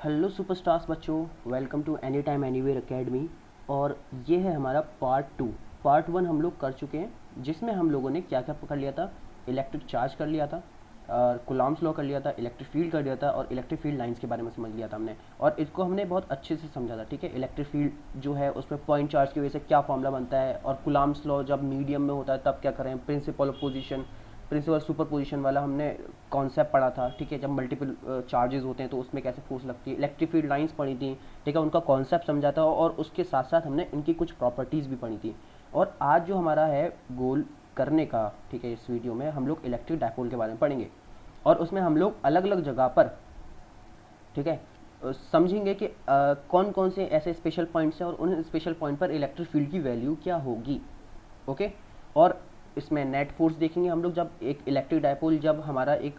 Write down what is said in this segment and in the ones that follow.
Hello superstars बच्चों, welcome to Anytime Anywhere Academy. और ये है हमारा पार्ट 2। पार्ट 1 हम लोग कर चुके हैं, जिसमें हम लोगों ने क्या क्या कर लिया था। इलेक्ट्रिक चार्ज कर लिया था, कूलॉम्स लॉ कर लिया था, इलेक्ट्रिक फील्ड कर लिया था और इलेक्ट्रिक फील्ड लाइंस के बारे में समझ लिया था हमने। और इसको हमने बहुत अच्छे से समझा था। ठीक है, इलेक्ट्रिक फील्ड जो है उसमें पॉइंट चार्ज की वजह से क्या फॉर्मूला बनता है, और कूलॉम्स लॉ जब मीडियम में होता है तब क्या करें, principle of position, principle superposition वाला हमने कॉन्सेप्ट पढ़ा था। ठीक है, जब मल्टीपल चार्जेस होते हैं तो उसमें कैसे फोर्स लगती है। इलेक्ट्रिक फील्ड लाइंस पढ़ी थी, ठीक है, उनका कॉन्सेप्ट समझा था और उसके साथ साथ हमने इनकी कुछ प्रॉपर्टीज़ भी पढ़ी थी। और आज जो हमारा है गोल करने का, ठीक है, इस वीडियो में हम लोग इलेक्ट्रिक डायपोल के बारे में पढ़ेंगे। और उसमें हम लोग अलग अलग जगह पर, ठीक है, समझेंगे कि कौन कौन से ऐसे स्पेशल पॉइंट्स हैं और उन स्पेशल पॉइंट पर इलेक्ट्रिक फील्ड की वैल्यू क्या होगी। ओके, और इसमें नेट फोर्स देखेंगे हम लोग। जब एक इलेक्ट्रिक डायपोल जब हमारा एक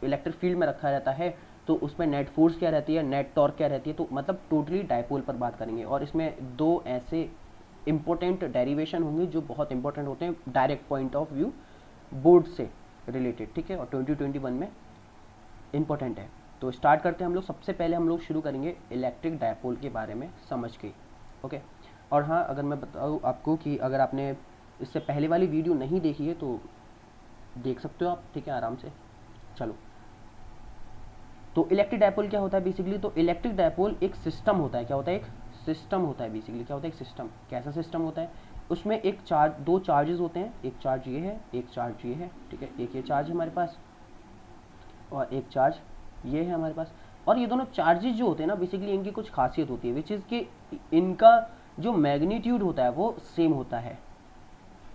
इलेक्ट्रिक फील्ड में रखा रहता है तो उसमें नेट फोर्स क्या रहती है, नेट टॉर्क क्या रहती है, तो मतलब टोटली डायपोल पर बात करेंगे। और इसमें दो ऐसे इंपॉर्टेंट डेरिवेशन होंगे जो बहुत इंपॉर्टेंट होते हैं direct point of view board से रिलेटेड। ठीक है, और 2021 में इंपॉर्टेंट है। तो स्टार्ट करते हैं हम लोग। सबसे पहले हम लोग शुरू करेंगे इलेक्ट्रिक डायपोल के बारे में समझ के। ओके, और हाँ, अगर मैं बताऊँ आपको कि अगर आपने इससे पहले वाली वीडियो नहीं देखी है तो देख सकते हो आप। ठीक है, आराम से। चलो, तो इलेक्ट्रिक डायपोल क्या होता है बेसिकली। तो इलेक्ट्रिक डायपोल एक सिस्टम होता है। क्या होता है? एक सिस्टम होता है बेसिकली। क्या होता है? एक सिस्टम। कैसा सिस्टम होता है? उसमें एक चार्ज, दो चार्जेस होते हैं। एक चार्ज ये है, एक चार्ज ये है। ठीक है, एक ये चार्ज है हमारे पास और एक चार्ज ये है हमारे पास। और ये दोनों चार्जेस जो होते हैं ना, बेसिकली इनकी कुछ खासियत होती है, विच इज़ कि इनका जो मैग्नीट्यूड होता है वो सेम होता है।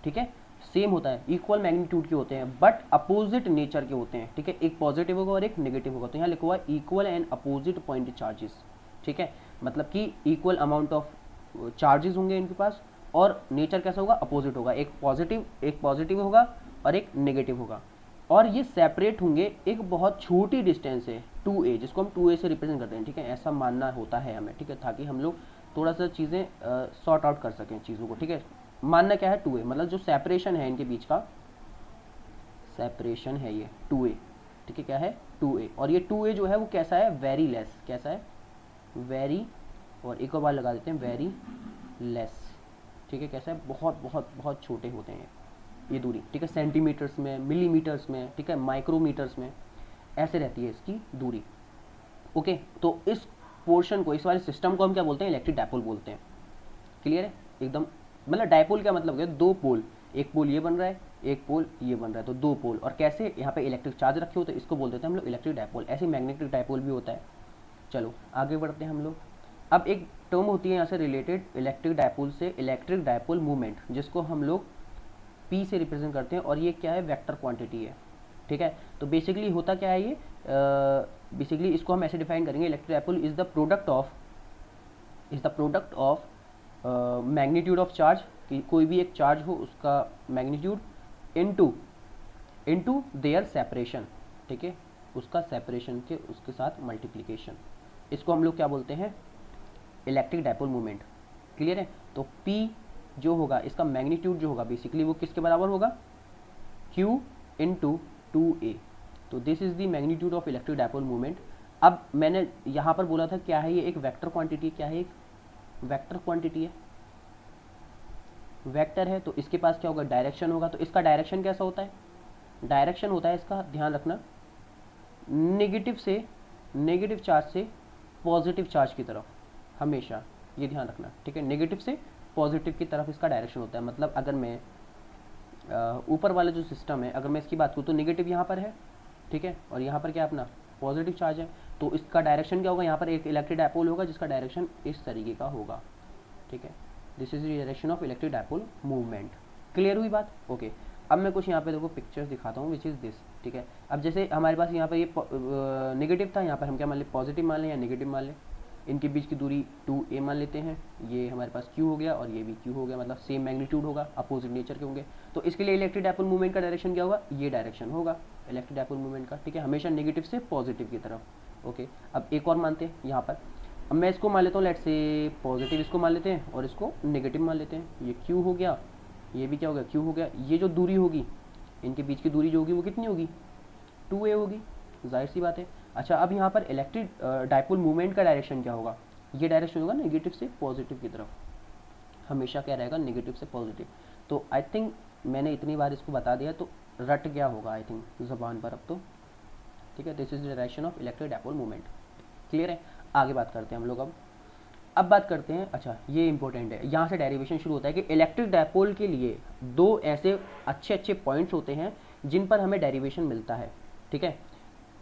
ठीक है, सेम होता है, इक्वल मैग्नीट्यूड के होते हैं, बट अपोजिट नेचर के होते हैं। ठीक है, एक पॉजिटिव होगा और एक नेगेटिव होगा। तो यहाँ लिखा हुआ है equal and opposite point charges. ठीक है, मतलब कि इक्वल अमाउंट ऑफ चार्जेस होंगे इनके पास और नेचर कैसा होगा, अपोजिट होगा। एक पॉजिटिव होगा और एक नेगेटिव होगा। और ये सेपरेट होंगे एक बहुत छोटी डिस्टेंस है 2a, जिसको हम 2a से रिप्रेजेंट करते हैं। ठीक है, ऐसा मानना होता है हमें। ठीक है, ताकि हम लोग थोड़ा सा चीज़ें सॉर्ट आउट कर सकें चीज़ों को। ठीक है, मानना क्या है, 2a, मतलब जो सेपरेशन है इनके बीच का, सेपरेशन है ये 2a। ठीक है, क्या है? 2a। और ये 2a जो है वो कैसा है, वेरी लेस। कैसा है? वेरी, और एक और बार लगा देते हैं, वेरी लेस। ठीक है, कैसा है? बहुत बहुत बहुत छोटे होते हैं ये दूरी। ठीक है, सेंटीमीटर्स में, मिलीमीटर्स में, ठीक है, माइक्रोमीटर्स में ऐसे रहती है इसकी दूरी। ओके, तो इस पोर्शन को, इस वाले सिस्टम को हम क्या बोलते हैं? इलेक्ट्रिक डायपोल बोलते हैं। क्लियर है एकदम? मतलब डायपोल क्या मतलब है? दो पोल, एक पोल ये बन रहा है, एक पोल ये बन रहा है, तो दो पोल। और कैसे? यहाँ पे इलेक्ट्रिक चार्ज रखे होते हैं, इसको बोल देते हैं हम लोग इलेक्ट्रिक डायपोल। ऐसे मैग्नेटिक डायपोल भी होता है। चलो आगे बढ़ते हैं हम लोग। अब एक टर्म होती है यहाँ से रिलेटेड इलेक्ट्रिक डायपोल से, इलेक्ट्रिक डायपोल मूवमेंट, जिसको हम लोग P से रिप्रेजेंट करते हैं। और ये क्या है? वेक्टर क्वांटिटी है। ठीक है, तो बेसिकली होता क्या है ये, बेसिकली इसको हम ऐसे डिफाइन करेंगे, electric dipole is the product of magnitude of charge, कि कोई भी एक चार्ज हो उसका मैग्नीट्यूड इनटू देयर सेपरेशन। ठीक है, उसका सेपरेशन के उसके साथ मल्टीप्लिकेशन। इसको हम लोग क्या बोलते हैं? Electric dipole movement. क्लियर है? तो P जो होगा, इसका मैग्नीट्यूड जो होगा बेसिकली वो किसके बराबर होगा? Q into 2a। तो this is the magnitude of electric dipole movement. अब मैंने यहाँ पर बोला था क्या है ये? एक वेक्टर क्वांटिटी। क्या है? एक वेक्टर क्वांटिटी है, वेक्टर है। तो इसके पास क्या होगा? डायरेक्शन होगा। तो इसका डायरेक्शन कैसा होता है? डायरेक्शन होता है इसका, ध्यान रखना, नेगेटिव चार्ज से पॉजिटिव चार्ज की तरफ, हमेशा ये ध्यान रखना। ठीक है, नेगेटिव से पॉजिटिव की तरफ इसका डायरेक्शन होता है। मतलब अगर मैं ऊपर वाला जो सिस्टम है, अगर मैं इसकी बात करूँ तो नेगेटिव यहाँ पर है, ठीक है, और यहाँ पर क्या अपना पॉजिटिव चार्ज है। तो इसका डायरेक्शन क्या होगा? यहाँ पर एक इलेक्ट्रिक डायपोल होगा जिसका डायरेक्शन इस तरीके का होगा। ठीक है, this is the direction of electric dipole movement. Clear हुई बात? ओके, अब मैं कुछ यहाँ पे देखो पिक्चर्स दिखाता हूँ, विच इज़ दिस। ठीक है, अब जैसे हमारे पास यहाँ पर ये नेगेटिव था, यहाँ पर हम क्या मान लें? पॉजिटिव मान लें या नेगेटिव मान लें। इनके बीच की दूरी 2a मान लेते हैं। ये हमारे पास Q हो गया और ये भी Q हो गया, मतलब सेम मैग्नीट्यूड होगा, अपोजिट नेचर के होंगे। तो इसके लिए इलेक्ट्रिक डायपोल मूवमेंट का डायरेक्शन क्या होगा? ये डायरेक्शन होगा इलेक्ट्रिक डायपोल मूवमेंट का। ठीक है, हमेशा नेगेटिव से पॉजिटिव की तरफ। ओके, अब एक और मानते हैं यहाँ पर। अब मैं इसको मान लेता हूँ, लेट से पॉजिटिव इसको मान लेते हैं और इसको नेगेटिव मान लेते हैं। ये Q हो गया, ये भी क्या हो गया? Q हो गया। ये जो दूरी होगी, इनके बीच की दूरी जो होगी वो कितनी होगी? 2a होगी, जाहिर सी बात है। अच्छा, अब यहाँ पर इलेक्ट्रिक डाइपोल मूवमेंट का डायरेक्शन क्या होगा, ये डायरेक्शन होगा नेगेटिव से पॉजिटिव की तरफ, हमेशा क्या रहेगा, नेगेटिव से पॉजिटिव। तो आई थिंक मैंने इतनी बार इसको बता दिया तो रट गया होगा आई थिंक ज़बान पर अब तो, ठीक है। This is the direction of electric dipole movement, clear है। आगे बात करते हैं हम लोग अब बात करते हैं, अच्छा ये इंपॉर्टेंट है, यहाँ से डेरिवेशन शुरू होता है कि इलेक्ट्रिक डाइपोल के लिए दो ऐसे अच्छे अच्छे पॉइंट्स होते हैं जिन पर हमें डेरिवेशन मिलता है, ठीक है।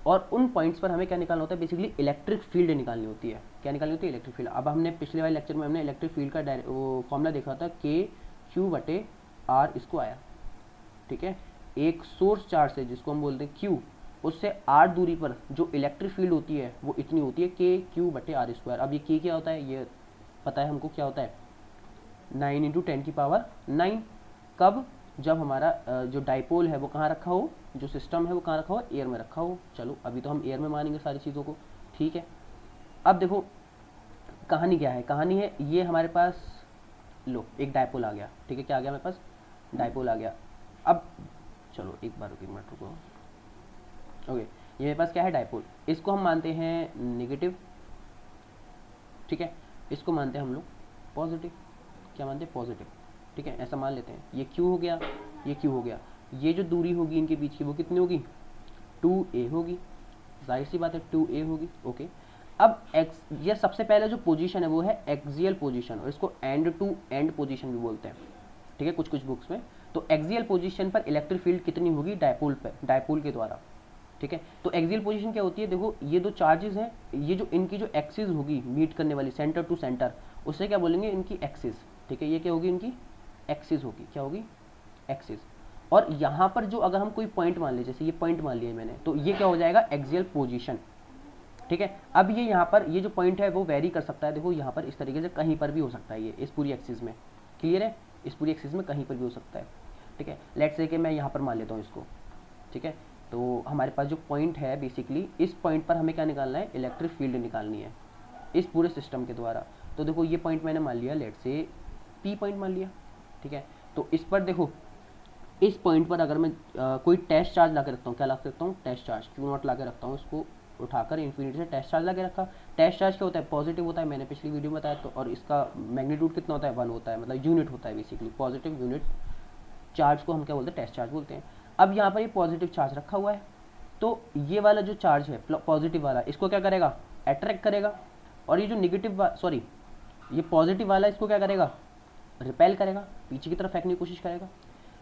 और उन पॉइंट्स पर हमें क्या निकालना होता है, बेसिकली इलेक्ट्रिक फील्ड निकालनी होती है। क्या निकालनी होती है, इलेक्ट्रिक फील्ड। अब हमने पिछले वाले लेक्चर में हमने इलेक्ट्रिक फील्ड का वो फॉर्मूला देखा था, KQ/R इसको आया, ठीक है। एक सोर्स चार्ज से जिसको हम बोलते हैं Q, उससे R दूरी पर जो इलेक्ट्रिक फील्ड होती है वो इतनी होती है KQ/R²। अब ये K क्या होता है, ये पता है हमको क्या होता है, 9 × 10⁹ कब, जब हमारा जो डाइपोल है वो कहाँ रखा हो, जो सिस्टम है वो कहाँ रखा हो, एयर में रखा हो। चलो अभी तो हम एयर में मानेंगे सारी चीज़ों को, ठीक है। अब देखो कहानी क्या है, कहानी है ये हमारे पास, लो एक डाइपोल आ गया, ठीक है। क्या आ गया हमारे पास, डाइपोल आ गया। अब चलो एक मिनट रुको, ओके, ये मेरे पास क्या है, डाइपोल। इसको हम मानते हैं नेगेटिव, ठीक है। इसको मानते हैं हम लोग पॉजिटिव, क्या मानते हैं, पॉजिटिव, ठीक है। ऐसा मान लेते हैं, ये Q हो गया, ये Q हो गया। ये जो दूरी होगी इनके बीच की वो कितनी होगी, 2a होगी, जाहिर सी बात है 2a होगी, ओके। अब एक्स, ये सबसे पहले जो पोजीशन है वो है एक्सियल पोजीशन, और इसको एंड टू एंड पोजीशन भी बोलते हैं, ठीक है, कुछ कुछ बुक्स में। तो एक्सियल पोजीशन पर इलेक्ट्रिक फील्ड कितनी होगी, डाइपोल पे, डाइपोल के द्वारा, ठीक है। तो एक्सियल पोजीशन क्या होती है, देखो ये दो चार्जेस हैं, ये जो इनकी जो एक्सिस होगी मीट करने वाली सेंटर टू सेंटर, उससे क्या बोलेंगे, इनकी एक्सिस, ठीक है। ये क्या होगी, इनकी एक्सिस होगी, क्या होगी, एक्सिस। और यहाँ पर जो अगर हम कोई पॉइंट मान ले, जैसे ये पॉइंट मान लिया मैंने, तो ये क्या हो जाएगा, एक्सियल पोजीशन, ठीक है। अब ये यहाँ पर ये जो पॉइंट है वो वेरी कर सकता है, देखो यहाँ पर इस तरीके से कहीं पर भी हो सकता है, ये इस पूरी एक्सिस में, क्लियर है, इस पूरी एक्सिस में कहीं पर भी हो सकता है, ठीक है। लेट्स से कि मैं यहाँ पर मान लेता हूँ इसको, ठीक है। तो हमारे पास जो पॉइंट है बेसिकली, इस पॉइंट पर हमें क्या निकालना है, इलेक्ट्रिक फील्ड निकालनी है इस पूरे सिस्टम के द्वारा। तो देखो ये पॉइंट मैंने मान लिया, लेट्स से P पॉइंट मान लिया, ठीक है। तो इस पर देखो, इस पॉइंट पर अगर मैं कोई टेस्ट चार्ज ला के रखता हूँ, क्या ला के रखता हूँ, टेस्ट चार्ज Q0 ला के रखता हूँ, इसको उठाकर इन्फिनिटी से टेस्ट चार्ज ला के रखा। टेस्ट चार्ज क्या होता है, पॉजिटिव होता है, मैंने पिछली वीडियो में बताया। तो और इसका मैग्नीट्यूड कितना होता है, 1 होता है, मतलब यूनिट होता है बेसिकली, पॉजिटिव यूनिट चार्ज को हम क्या बोलते हैं, टेस्ट चार्ज बोलते हैं। अब यहाँ पर ये पॉजिटिव चार्ज रखा हुआ है, तो ये वाला जो चार्ज है पॉजिटिव वाला, इसको क्या करेगा, अट्रैक्ट करेगा। और ये जो निगेटिव, सॉरी ये पॉजिटिव वाला, इसको क्या करेगा, रिपेल करेगा, पीछे की तरफ फेंकने की कोशिश करेगा,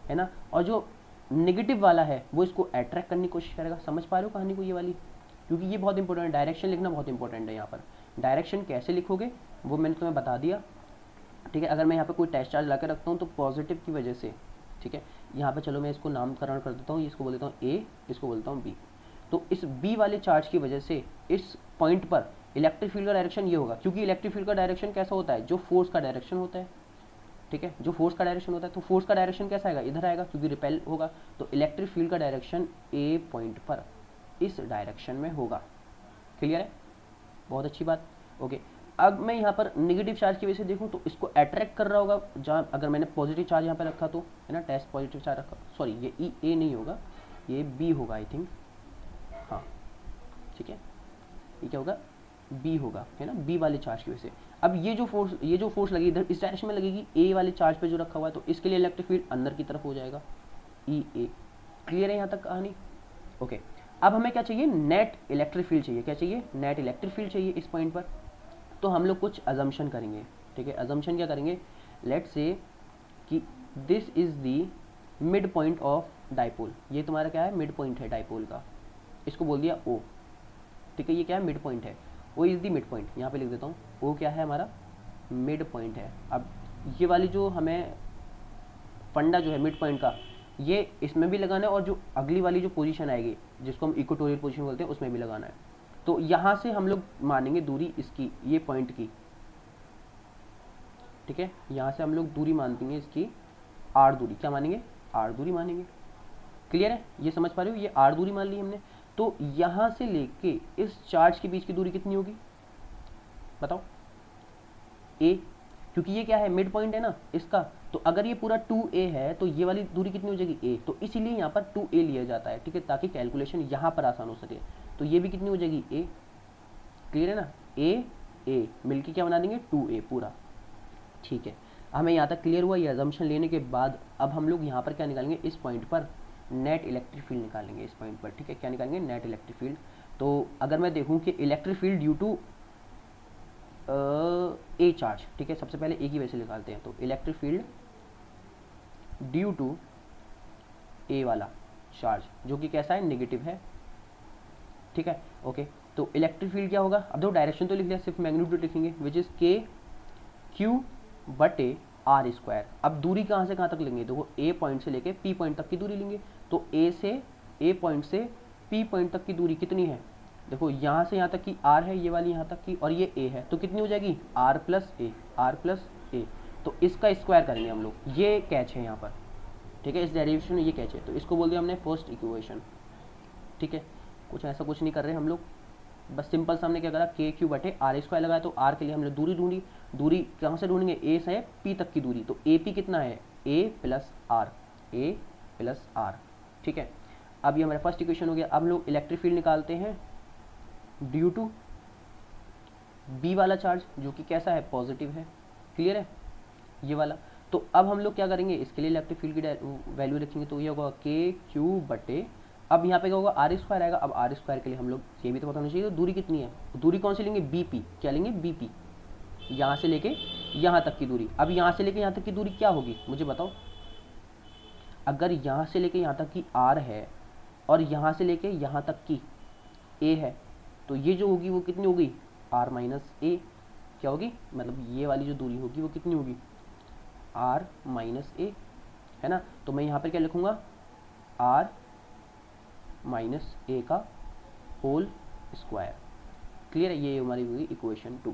है ना। और जो नेगेटिव वाला है वो इसको अट्रैक्ट करने की कोशिश करेगा। समझ पा रहे हो कहानी को, ये वाली, क्योंकि ये बहुत इंपॉर्टेंट है, डायरेक्शन लिखना बहुत इंपॉर्टेंट है। यहाँ पर डायरेक्शन कैसे लिखोगे वो मैंने तुम्हें बता दिया, ठीक है। अगर मैं यहाँ पर कोई टेस्ट चार्ज ला के रखता हूँ तो पॉजिटिव की वजह से, ठीक है, यहाँ पर चलो मैं इसको नामकरण कर देता हूँ, इसको बोल देता हूँ A, इसको बोलता हूँ B। तो इस B वाले चार्ज की वजह से इस पॉइंट पर इलेक्ट्रिक फील्ड का डायरेक्शन ये होगा, क्योंकि इलेक्ट्रिक फील्ड का डायरेक्शन कैसा होता है, जो फोर्स का डायरेक्शन होता है, ठीक है, जो फोर्स का डायरेक्शन होता है। तो फोर्स का डायरेक्शन कैसा आएगा, इधर आएगा, क्योंकि रिपेल होगा। तो इलेक्ट्रिक फील्ड का डायरेक्शन A पॉइंट पर इस डायरेक्शन में होगा, क्लियर है, बहुत अच्छी बात, ओके। अब मैं यहाँ पर नेगेटिव चार्ज की वजह से देखूँ तो इसको अट्रैक्ट कर रहा होगा, जहाँ अगर मैंने पॉजिटिव चार्ज यहाँ पर रखा तो, है ना, टेस्ट पॉजिटिव चार्ज रखा, सॉरी ये A नहीं होगा, ये B होगा आई थिंक, हाँ ठीक है, ये क्या होगा, B होगा, है ना, B वाले चार्ज की वजह से। अब ये जो फोर्स लगी इधर इस डायरेक्शन में लगेगी, A वाले चार्ज पे जो रखा हुआ है, तो इसके लिए इलेक्ट्रिक फील्ड अंदर की तरफ हो जाएगा, EA। क्लियर है यहाँ तक कहानी, ओके। अब हमें क्या चाहिए, नेट इलेक्ट्रिक फील्ड चाहिए, क्या चाहिए, नेट इलेक्ट्रिक फील्ड चाहिए इस पॉइंट पर। तो हम लोग कुछ अजम्पशन करेंगे, ठीक है। अजम्पशन क्या करेंगे, लेट्स से कि this is the mid point of dipole, ये तुम्हारा क्या है, मिड पॉइंट है डाइपोल का, इसको बोल दिया O, ठीक है। ये क्या है, मिड पॉइंट है, O is the mid point, यहाँ पे लिख देता हूँ, O क्या है हमारा, मिड पॉइंट है। अब ये वाली जो हमें फंडा जो है मिड पॉइंट का, ये इसमें भी लगाना है, और जो अगली वाली जो पोजीशन आएगी जिसको हम इक्वेटोरियल पोजीशन बोलते हैं उसमें भी लगाना है। तो यहाँ से हम लोग मानेंगे दूरी इसकी, ये पॉइंट की, ठीक है, यहाँ से हम लोग दूरी मानते इसकी R दूरी, क्या मानेंगे, R दूरी मानेंगे, क्लियर है, ये समझ पा रहे हो, ये R दूरी मान ली हमने। तो यहाँ से लेके इस चार्ज के बीच की दूरी कितनी होगी बताओ, A, क्योंकि ये क्या है, मिड पॉइंट है ना इसका। तो अगर ये पूरा 2A है तो ये वाली दूरी कितनी हो जाएगी, A। तो इसीलिए यहाँ पर 2A लिया जाता है, ठीक है, ताकि कैलकुलेशन यहाँ पर आसान हो सके। तो ये भी कितनी हो जाएगी ए, क्लियर है ना, ए मिलके क्या बना देंगे 2a पूरा, ठीक है। हमें यहाँ तक क्लियर हुआ। ये अजम्पशन लेने के बाद अब हम लोग यहाँ पर क्या निकालेंगे, इस पॉइंट पर नेट इलेक्ट्रिक फील्ड निकालेंगे, इस पॉइंट पर, ठीक है। क्या निकालेंगे, नेट इलेक्ट्रिक फील्ड। तो अगर मैं देखूँ कि electric field due to a charge, ठीक है, सबसे पहले ए की वजह से निकालते हैं। तो इलेक्ट्रिक फील्ड ड्यू टू ए वाला चार्ज जो कि कैसा है, नेगेटिव है, ठीक है, ओके। तो इलेक्ट्रिक फील्ड क्या होगा, अब दो डायरेक्शन तो लिख लिया, सिर्फ मैग्नीट्यूड लिखेंगे, विच इज के क्यू बटे आर स्क्वायर। अब दूरी कहाँ से कहाँ तक लेंगे, देखो ए पॉइंट से लेके पी पॉइंट तक की दूरी लेंगे। तो ए पॉइंट से पी पॉइंट तक की दूरी कितनी है, देखो यहाँ से यहाँ तक की आर है, ये वाली यहाँ तक की, और ये ए है, तो कितनी हो जाएगी आर प्लस ए। तो इसका स्क्वायर करेंगे हम लोग, ये कैच है यहाँ पर, ठीक है, इस डेरिवेशन में ये कैच है, तो इसको बोल दिया हमने फर्स्ट इक्वेशन, ठीक है। कुछ ऐसा कुछ नहीं कर रहे हम लोग, बस सिंपल सा हमने क्या करा, के क्यू बटे आर स्क्वायर लगाया। तो आर के लिए हमने दूरी ढूंढी, दूरी कहाँ से ढूंढेंगे, ए से पी तक की दूरी। तो ए पी कितना है, ए प्लस आर, ठीक है। अब ये हमारा फर्स्ट इक्वेशन हो गया। अब हम लोग इलेक्ट्रिक फील्ड निकालते हैं ड्यू टू बी वाला चार्ज जो कि कैसा है, पॉजिटिव है, क्लियर है, ये वाला। तो अब हम लोग क्या करेंगे, इसके लिए इलेक्ट्रिक फील्ड की वैल्यू रखेंगे। तो ये होगा के क्यू बटे, अब यहाँ पे क्या होगा, आर स्क्वायर आएगा। अब आर स्क्वायर के लिए हम लोग ये भी तो पता होना चाहिए, तो दूरी कितनी है, दूरी कौन सी लेंगे, बीपी, क्या लेंगे, बीपी, यहाँ से लेके यहाँ तक की दूरी। अब यहाँ से लेके यहाँ तक की दूरी क्या होगी, मुझे बताओ। अगर यहाँ से लेके यहाँ तक की आर है और यहाँ से लेके यहाँ तक की ए है, तो ये जो होगी वो कितनी होगी, आर माइनस ए, क्या होगी, मतलब ये वाली जो दूरी होगी वो कितनी होगी, आर माइनस ए, है ना। तो मैं यहाँ पर क्या लिखूँगा, आर माइनस ए का होल स्क्वायर, क्लियर है, ये हमारी होगी इक्वेशन 2।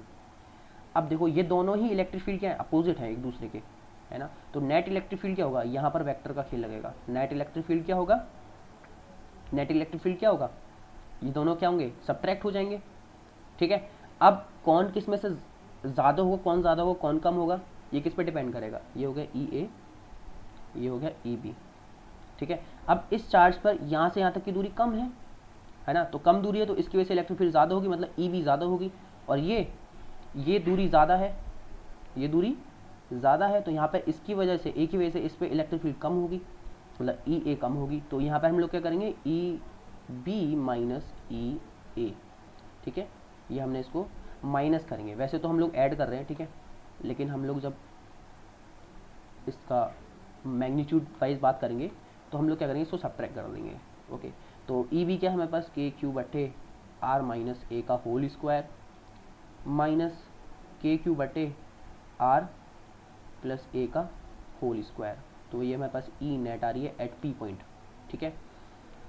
अब देखो ये दोनों ही इलेक्ट्रिक फील्ड क्या है, अपोजिट है एक दूसरे के, है ना। तो नेट इलेक्ट्रिक फील्ड क्या होगा, यहाँ पर वेक्टर का खेल लगेगा। नेट इलेक्ट्रिक फील्ड क्या होगा, नेट इलेक्ट्रिक फील्ड क्या होगा, ये दोनों क्या होंगे, सब्ट्रैक्ट हो जाएंगे, ठीक है। अब कौन किस में से ज़्यादा होगा, कौन ज़्यादा होगा, कौन कम होगा, ये किस पे डिपेंड करेगा, ये हो गया ई ए, ये हो गया ई बी, ठीक है। अब इस चार्ज पर यहाँ से यहाँ तक की दूरी कम है ना, तो कम दूरी है, तो इसकी वजह से इलेक्ट्रिक फील्ड ज़्यादा होगी, मतलब ई बी ज़्यादा होगी। और ये दूरी ज़्यादा है, ये दूरी ज़्यादा है, तो यहाँ पर इसकी वजह से, ए की वजह से इस पर इलेक्ट्रिक फील्ड कम होगी, मतलब ई ए कम होगी। तो यहाँ पर हम लोग क्या करेंगे, ई बी माइनस ई ए, ठीक है, ये हमने इसको माइनस करेंगे। वैसे तो हम लोग ऐड कर रहे हैं, ठीक है, लेकिन हम लोग जब इसका मैग्नीट्यूड वाइज बात करेंगे तो हम लोग क्या करेंगे, इसको सब्ट्रैक्ट कर देंगे, ओके। तो ई बी क्या है हमारे पास, के क्यू बटे आर माइनस ए का होल स्क्वायर माइनस के क्यू बटे आर प्लस ए का होल स्क्वायर। तो ये हमारे पास ई नेट आ रही है एट पी पॉइंट, ठीक है।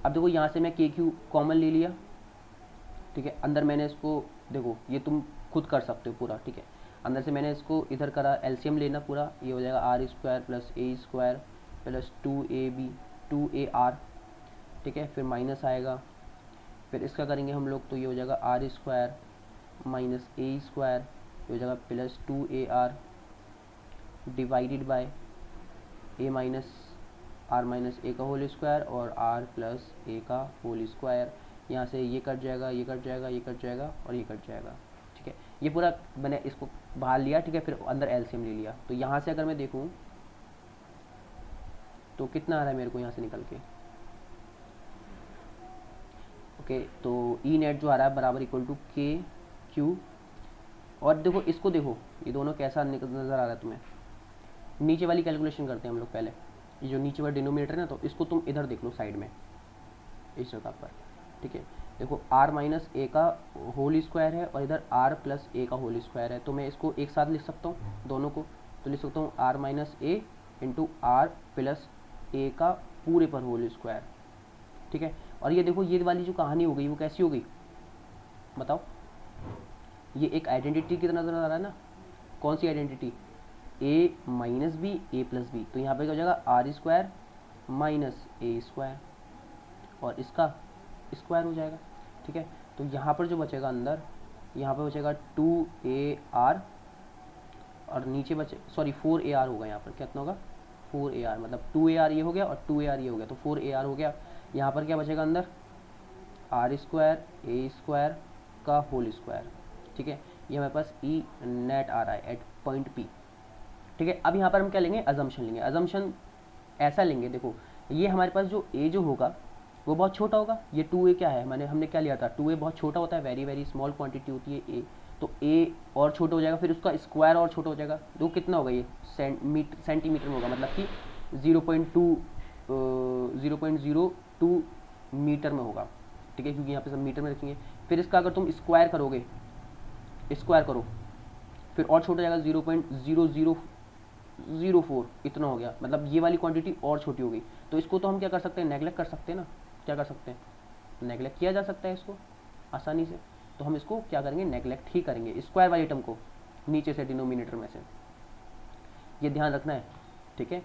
अब देखो यहाँ से मैं के क्यू कॉमन ले लिया, ठीक है, अंदर मैंने इसको, देखो ये तुम खुद कर सकते हो पूरा, ठीक है, अंदर से मैंने इसको इधर करा, एलसीएम लेना पूरा, ये हो जाएगा are square plus A square plus 2ar, ठीक है, फिर माइनस आएगा, फिर इसका करेंगे हम लोग, तो ये हो जाएगा are square minus A square, ये हो जाएगा plus 2ar divided by A minus R minus A का होल स्क्वायर और आर प्लस ए का होल स्क्वायर। यहाँ से ये कट जाएगा, ये कट जाएगा, ये कट जाएगा और ये कट जाएगा, ठीक है। ये पूरा मैंने इसको बाहर लिया, ठीक है, फिर अंदर एलसीएम ले लिया। तो यहाँ से अगर मैं देखूँ तो कितना आ रहा है मेरे को यहाँ से निकल के, ओके। तो ई नेट जो आ रहा है बराबर इक्वल टू के क्यू, और देखो इसको देखो, ये दोनों कैसा नज़र आ रहा है तुम्हें। नीचे वाली कैलकुलेशन करते हैं हम लोग पहले, ये जो नीचे वाला डिनोमिनेटर है ना, तो इसको तुम इधर देख लो साइड में, इस जगह पर, ठीक है। देखो आर माइनस ए का होल स्क्वायर है और इधर आर प्लस ए का होल स्क्वायर है, तो मैं इसको एक साथ लिख सकता हूँ दोनों को, तो लिख सकता हूँ R minus A into R plus A का पूरे पर होल स्क्वायर, ठीक है। और ये देखो ये वाली जो कहानी हो गई वो कैसी हो गई बताओ, ये एक आइडेंटिटी की तरह नजर आ रहा है ना, कौन सी identity, a minus b a plus b. तो यहाँ पे क्या हो जाएगा are square minus A square और इसका स्क्वायर हो जाएगा, ठीक है। तो यहाँ पर जो बचेगा अंदर, यहाँ पर बचेगा 2ar और नीचे बचे, सॉरी 4ar होगा, यहाँ पर कितना होगा 4ar, मतलब 2ar ये हो गया और 2ar ये हो गया, तो 4ar हो गया। यहाँ पर क्या बचेगा अंदर, आर स्क्वायर ए स्क्वायर का होल स्क्वायर, ठीक है। ये हमारे पास ई नेट आ रहा है एट पॉइंट पी, ठीक है। अब यहाँ पर हम क्या लेंगे, अजम्पशन लेंगे। अजम्पशन ऐसा लेंगे, देखो ये हमारे पास जो ए जो होगा वो बहुत छोटा होगा। ये 2a क्या है, हमने क्या लिया था, 2a बहुत छोटा होता है, वेरी वेरी स्मॉल क्वांटिटी होती है ए। तो ए और छोटा हो जाएगा, फिर उसका स्क्वायर और छोटा हो जाएगा। तो कितना होगा, ये सेंटीमीटर में होगा, मतलब कि 0.02 मीटर में होगा, ठीक है, क्योंकि यहाँ पे सब मीटर में रखेंगे। फिर इसका अगर तुम स्क्वायर करोगे, स्क्वायर करो, फिर और छोटा हो जाएगा 0.0004, इतना हो गया, मतलब ये वाली क्वांटिटी और छोटी हो गई। तो इसको तो हम क्या कर सकते हैं, नेगलेक्ट कर सकते हैं ना। क्या कर सकते हैं, नेगलेक्ट किया जा सकता है इसको आसानी से। तो हम इसको क्या करेंगे, नेगलेक्ट ही करेंगे, स्क्वायर वाली टर्म को नीचे से डिनोमिनेटर में से, ये ध्यान रखना है, ठीक है।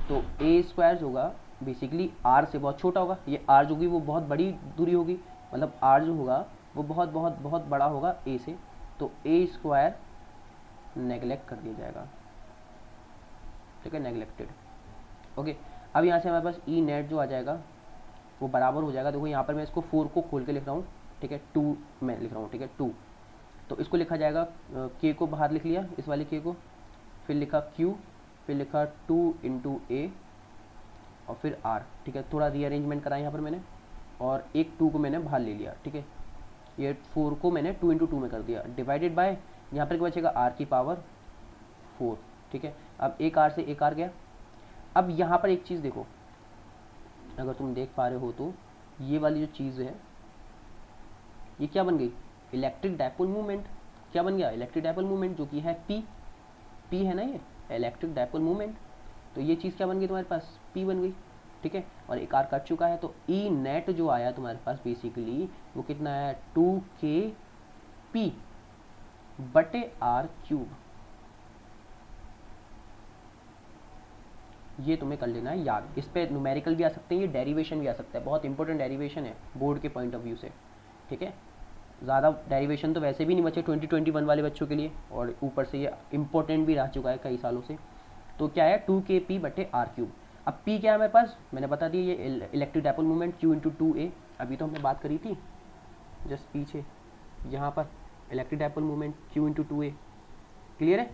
तो ए स्क्वायर होगा बेसिकली आर से बहुत छोटा होगा, ये आर जो होगी वो बहुत बड़ी दूरी होगी, मतलब आर जो होगा वो बहुत बहुत बहुत बड़ा होगा ए से। तो ए स्क्वायर नेगलेक्ट कर दिया जाएगा, ठीक है, नेगलेक्टेड। ओके, अब यहाँ से हमारे पास ई नेट जो आ जाएगा वो बराबर हो जाएगा, देखो यहाँ पर मैं इसको 4 को खोल के लिख रहा हूँ, ठीक है, 2 में लिख रहा हूँ, ठीक है, 2। तो इसको लिखा जाएगा, के को बाहर लिख लिया, इस वाले के को, फिर लिखा क्यू, फिर लिखा 2 इंटू ए और फिर आर, ठीक है। थोड़ा रीअरेंजमेंट करा यहाँ पर मैंने, और एक 2 को मैंने बाहर ले लिया, ठीक है। ये 4 को मैंने 2 इंटू 2 में कर दिया, डिवाइडेड बाय यहाँ पर क्या बचेगा, आर की पावर 4, ठीक है। अब एक आर से एक आर गया। अब यहाँ पर एक चीज़ देखो, अगर तुम देख पा रहे हो तो ये वाली जो चीज़ है ये क्या बन गई, इलेक्ट्रिक डायपोल मूवमेंट। क्या बन गया, इलेक्ट्रिक डायपोल मूवमेंट, जो कि है पी, पी है ना ये इलेक्ट्रिक डायपोल मूवमेंट। तो ये चीज़ क्या बन गई तुम्हारे पास, पी बन गई, ठीक है। और एक आर कट चुका है, तो ई नेट जो आया तुम्हारे पास बेसिकली वो कितना आया, 2kp बटे आर क्यूब। ये तुम्हें कर लेना है याद, इस पे न्यूमेरिकल भी आ सकते हैं, ये डेरिवेशन भी आ सकता है, बहुत इंपॉर्टेंट डेरिवेशन है बोर्ड के पॉइंट ऑफ व्यू से, ठीक है। ज़्यादा डेरिवेशन तो वैसे भी नहीं बचे 2021 वाले बच्चों के लिए, और ऊपर से ये इंपॉर्टेंट भी रह चुका है कई सालों से। तो क्या है, 2kp बटे आर क्यूब। अब p क्या है हमारे पास, मैंने बता दिया, ये electric dipole movement q into 2a, अभी तो हमने बात करी थी जस्ट पीछे, यहाँ पर electric dipole movement q into 2a, clear है,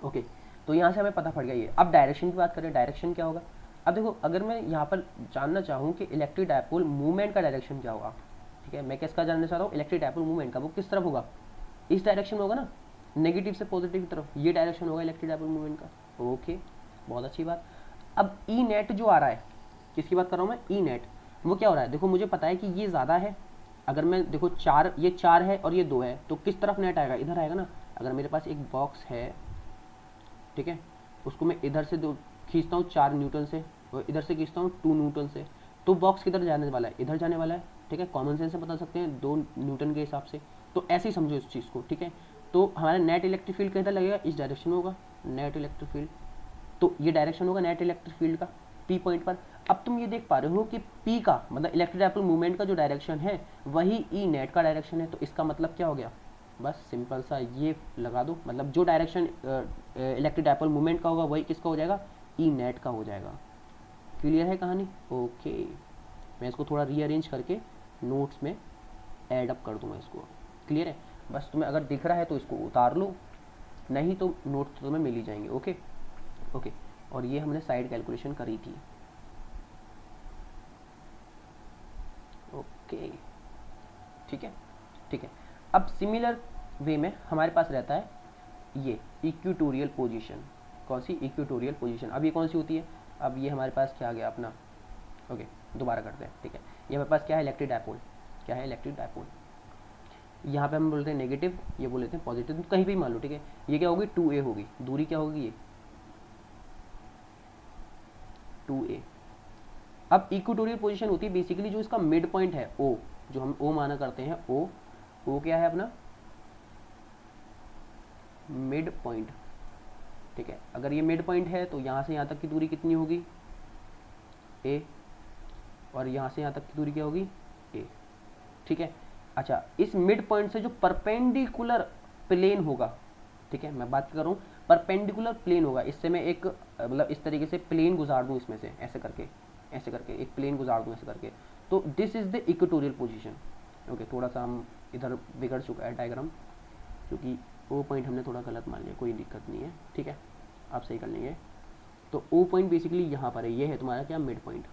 ओके। तो यहाँ से हमें पता पड़ गया ये। अब डायरेक्शन की बात करें, डायरेक्शन क्या होगा। अब देखो, अगर मैं यहाँ पर जानना चाहूँ कि इलेक्ट्रिक डायपोल मूवमेंट का डायरेक्शन क्या होगा, ठीक है, मैं किसका जानना चाह रहा हूँ, इलेक्ट्रिक डायपोल मूवमेंट का, वो किस तरफ होगा, इस डायरेक्शन में होगा ना, नेगेटिव से पॉजिटिव की तरफ, ये डायरेक्शन होगा इलेक्ट्रिक डायपोल मूवमेंट का, ओके, बहुत अच्छी बात। अब ई नेट जो आ रहा है, किसकी बात कर रहा हूँ मैं, ई नेट, वो क्या हो रहा है, देखो मुझे पता है कि ये ज़्यादा है, अगर मैं देखो 4, ये 4 है और ये 2 है, तो किस तरफ नेट आएगा, इधर आएगा ना। अगर मेरे पास एक बॉक्स है, ठीक है, उसको मैं इधर से खींचता हूँ 4 न्यूटन से, और इधर से खींचता हूँ 2 न्यूटन से, तो बॉक्स किधर जाने वाला है, इधर जाने वाला है, ठीक है, कॉमन सेंस से बता सकते हैं 2 न्यूटन के हिसाब से। तो ऐसे ही समझो इस चीज़ को, ठीक है। तो हमारा नेट इलेक्ट्रिक फील्ड किधर लगेगा, इस डायरेक्शन में होगा नेट इलेक्ट्रिक फील्ड, तो ये डायरेक्शन होगा नेट इलेक्ट्रिक फील्ड का पी पॉइंट पर। अब तुम ये देख पा रहे हो कि पी का मतलब इलेक्ट्रिक डायपोल मूवमेंट का जो डायरेक्शन है वही ई नेट का डायरेक्शन है। तो इसका मतलब क्या हो गया, बस सिंपल सा ये लगा दो, मतलब जो डायरेक्शन इलेक्ट्रिक डायपोल मूवमेंट का होगा वही किसका हो जाएगा, ई नेट का हो जाएगा। क्लियर है कहानी, ओके। मैं इसको थोड़ा रीअरेंज करके नोट्स में ऐड अप कर दूंगा इसको, क्लियर है। बस तुम्हें अगर दिख रहा है तो इसको उतार लो, नहीं तो नोट्स तो तुम्हें मिल ही जाएंगे, ओके ओके। और ये हमने साइड कैलकुलेशन करी थी, ओके, ठीक है ठीक है। अब सिमिलर वे में हमारे पास रहता है ये इक्वेटोरियल पोजीशन। कौन सी, इक्वेटोरियल पोजीशन। अब ये कौन सी होती है, अब ये हमारे पास क्या आ गया अपना, ओके दोबारा करते हैं, ठीक है। ये हमारे पास क्या है, इलेक्ट्रिक डायपोल, क्या है इलेक्ट्रिक डायपोल। यहाँ पे हम बोलते हैं नेगेटिव, ये बोल लेते हैं पॉजिटिव, कहीं भी मान लो, ठीक है। ये क्या होगी, 2a होगी, दूरी क्या होगी ये 2a। अब इक्वेटोरियल पोजीशन होती है बेसिकली जो इसका मिड पॉइंट है O, जो हम O माना करते हैं, O क्या है अपना मिड पॉइंट, ठीक है। अगर ये मिड पॉइंट है तो यहाँ से यहाँ तक की दूरी कितनी होगी a, और यहाँ से यहाँ तक की दूरी क्या होगी a, ठीक है। अच्छा, इस मिड पॉइंट से जो परपेंडिकुलर प्लेन होगा, ठीक है, मैं बात कर रहा हूँ परपेंडिकुलर प्लेन होगा, इससे मैं एक मतलब इस तरीके से प्लेन गुजार दूँ इसमें से, ऐसे करके एक प्लेन गुजार दूँ ऐसे करके, तो this is the equatorial position. Okay, थोड़ा सा हम इधर बिगड़ चुका है डायग्राम, क्योंकि ओ पॉइंट हमने थोड़ा गलत मान लिया, कोई दिक्कत नहीं है, ठीक है, आप सही कर लेंगे। तो ओ पॉइंट बेसिकली यहाँ पर है, ये है तुम्हारा क्या, मिड पॉइंट,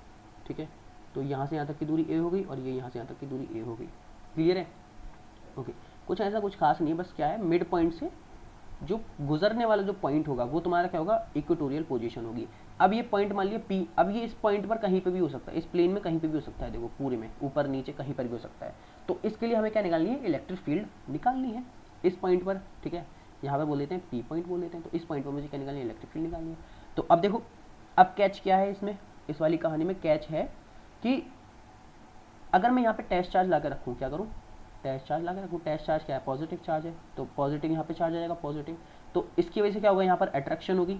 ठीक है। तो यहाँ से यहाँ तक की दूरी ए हो गई और ये यहाँ से यहाँ तक की दूरी ए हो गई, क्लियर है। ओके, कुछ ऐसा कुछ खास नहीं है, बस क्या है, मिड पॉइंट से जो गुजरने वाला जो पॉइंट होगा वो तुम्हारा क्या होगा, इक्वेटोरियल पोजीशन होगी। अब ये पॉइंट मान लिया पी, अब ये इस पॉइंट पर कहीं पे भी हो सकता है, इस प्लेन में कहीं पे भी हो सकता है, देखो पूरे में ऊपर नीचे कहीं पर भी हो सकता है। तो इसके लिए हमें क्या निकालनी है, इलेक्ट्रिक फील्ड निकालनी है इस पॉइंट पर, ठीक है। यहाँ पर बोल देते हैं पी पॉइंट बोल देते हैं, तो इस पॉइंट पर मुझे क्या निकालनी है, इलेक्ट्रिक फील्ड निकालनी है। तो अब देखो, अब कैच क्या है इसमें, इस वाली कहानी में कैच है कि अगर मैं यहाँ पे टेस्ट चार्ज ला कर रखूँ, क्या करूँ, टेस्ट चार्ज ला कर रखूँ, टेस्ट चार्ज क्या है, पॉजिटिव चार्ज है, तो पॉजिटिव यहाँ पे चार्ज आ जाएगा पॉजिटिव। तो इसकी वजह से क्या होगा, यहाँ पर अट्रैक्शन होगी,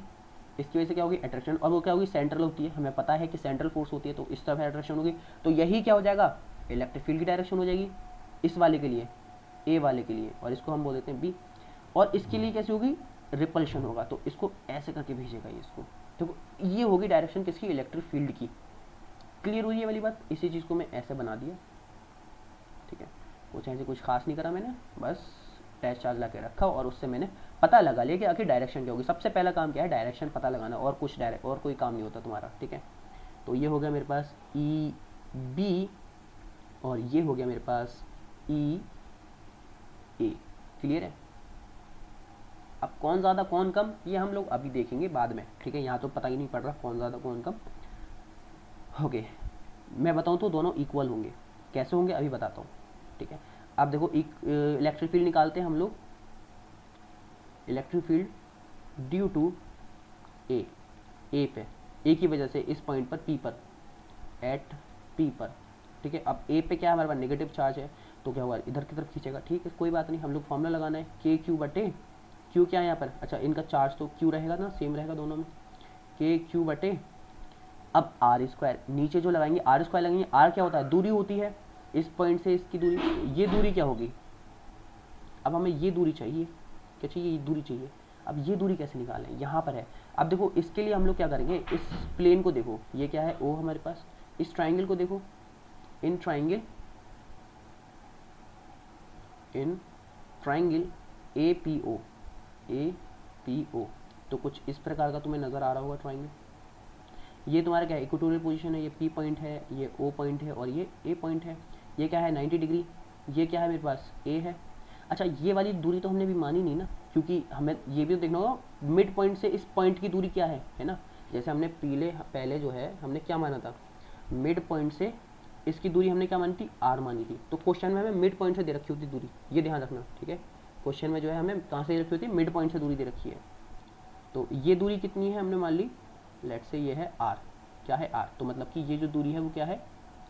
इसकी वजह से क्या होगी, अट्रैक्शन, और वो क्या होगी, सेंट्रल होती है, हमें पता है कि सेंट्रल फोर्स होती है, तो इस तरफ अट्रैक्शन होगी, तो यही क्या हो जाएगा, इलेक्ट्रिक फील्ड की डायरेक्शन हो जाएगी इस वाले के लिए, ए वाले के लिए, और इसको हम बोल देते हैं बी। और इसके लिए कैसी होगी, रिपल्शन होगा, तो इसको ऐसे करके भेजेगा ये इसको, तो ये होगी डायरेक्शन किसकी, इलेक्ट्रिक फील्ड की। क्लियर हुई ये वाली बात, इसी चीज़ को मैं ऐसे बना दिया, ठीक है। कुछ ऐसे कुछ खास नहीं करा मैंने, बस टेस्ट चार्ज ला के रखा और उससे मैंने पता लगा लिया कि आखिर डायरेक्शन क्या होगी। सबसे पहला काम क्या है, डायरेक्शन पता लगाना, और कुछ और कोई काम नहीं होता तुम्हारा, ठीक है। तो ये हो गया मेरे पास ई बी और ये हो गया मेरे पास ई ए, क्लियर है। अब कौन ज़्यादा कौन कम ये हम लोग अभी देखेंगे बाद में, ठीक है। यहाँ तो पता ही नहीं पड़ रहा कौन ज़्यादा कौन कम। ओके, मैं बताऊँ तो दोनों इक्वल होंगे, कैसे होंगे अभी बताता हूँ, ठीक है। अब देखो, इलेक्ट्रिक फील्ड निकालते हैं हम लोग, इलेक्ट्रिक फील्ड ड्यू टू ए, ए पे, ए की वजह से इस पॉइंट पर पी पर, एट पी पर, ठीक है। अब ए पे क्या है, हमारे पास नेगेटिव चार्ज है, तो क्या हुआ, इधर की तरफ खींचेगा, ठीक है, कोई बात नहीं, हम लोग फॉर्मूला लगाना है, के क्यू बटे, क्यू क्या है यहाँ पर, अच्छा इनका चार्ज तो क्यू रहेगा ना, सेम रहेगा दोनों में, के क्यू बटे, अब आर स्क्वायर, नीचे जो लगाएंगे आर स्क्वायर लगाएंगे, आर क्या होता है, दूरी होती है, इस पॉइंट से इसकी दूरी, ये दूरी क्या होगी, अब हमें ये दूरी चाहिए, क्या चाहिए, ये दूरी चाहिए। अब ये दूरी कैसे निकालें, यहाँ पर है। अब देखो, इसके लिए हम लोग क्या करेंगे, इस प्लेन को देखो, ये क्या है, ओ हमारे पास, इस ट्राइंगल को देखो, in triangle A P O, तो कुछ इस प्रकार का तुम्हें नज़र आ रहा होगा ट्राइंगल। ये तुम्हारा क्या है, इक्वेटोरियल पोजीशन है, ये पी पॉइंट है, ये ओ पॉइंट है और ये ए पॉइंट है। ये क्या है, 90 डिग्री, ये क्या है मेरे पास, ए है। अच्छा, ये वाली दूरी तो हमने भी मानी नहीं ना, क्योंकि हमें ये भी तो देखना होगा मिड पॉइंट से इस पॉइंट की दूरी क्या है ना। जैसे हमने पहले जो है हमने क्या माना था, मिड पॉइंट से इसकी दूरी हमने क्या मानी थी, आर मानी थी। तो क्वेश्चन में हमें मिड पॉइंट से दे रखी होती दूरी, ये ध्यान रखना, ठीक है। क्वेश्चन में जो है हमें कहाँ से दे रखी होती है, मिड पॉइंट से दूरी दे रखी है। तो ये दूरी कितनी है, हमने मान ली, लेट से ये है आर, क्या है आर, तो मतलब कि ये जो दूरी है वो क्या है,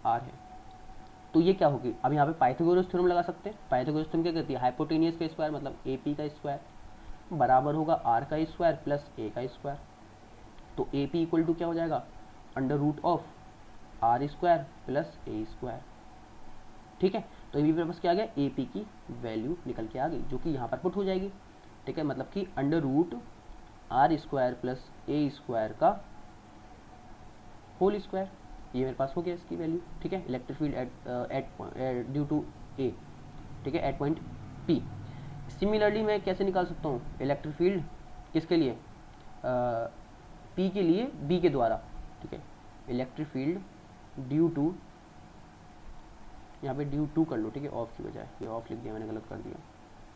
आर है। तो ये क्या होगी, अब यहाँ पे पाइथागोरस थ्योरम लगा सकते हैं। पाइथागोरस थ्योरम क्या कहती है, हाइपोटेनियस का स्क्वायर मतलब ए पी का स्क्वायर बराबर होगा आर का स्क्वायर प्लस ए का स्क्वायर। तो ए पी इक्वल टू क्या हो जाएगा, under root of r square plus A square, ठीक है। तो ये मेरे पास क्या आ गया, ए पी की वैल्यू निकल के आ गई, जो कि यहाँ पर पुट हो जाएगी, ठीक है। मतलब कि under root are square plus A square का होल स्क्वायर, ये मेरे पास हो गया इसकी वैल्यू, ठीक है। Electric field at due to A, ठीक है, एट पॉइंट पी। सिमिलरली मैं कैसे निकाल सकता हूँ इलेक्ट्रिक फील्ड, किसके लिए, पी के लिए बी के द्वारा, ठीक है। इलेक्ट्रिक फील्ड ड्यू टू, यहाँ पे ड्यू टू कर लो, ठीक है, ऑफ की बजाय, ये ऑफ लिख दिया मैंने, गलत कर दिया,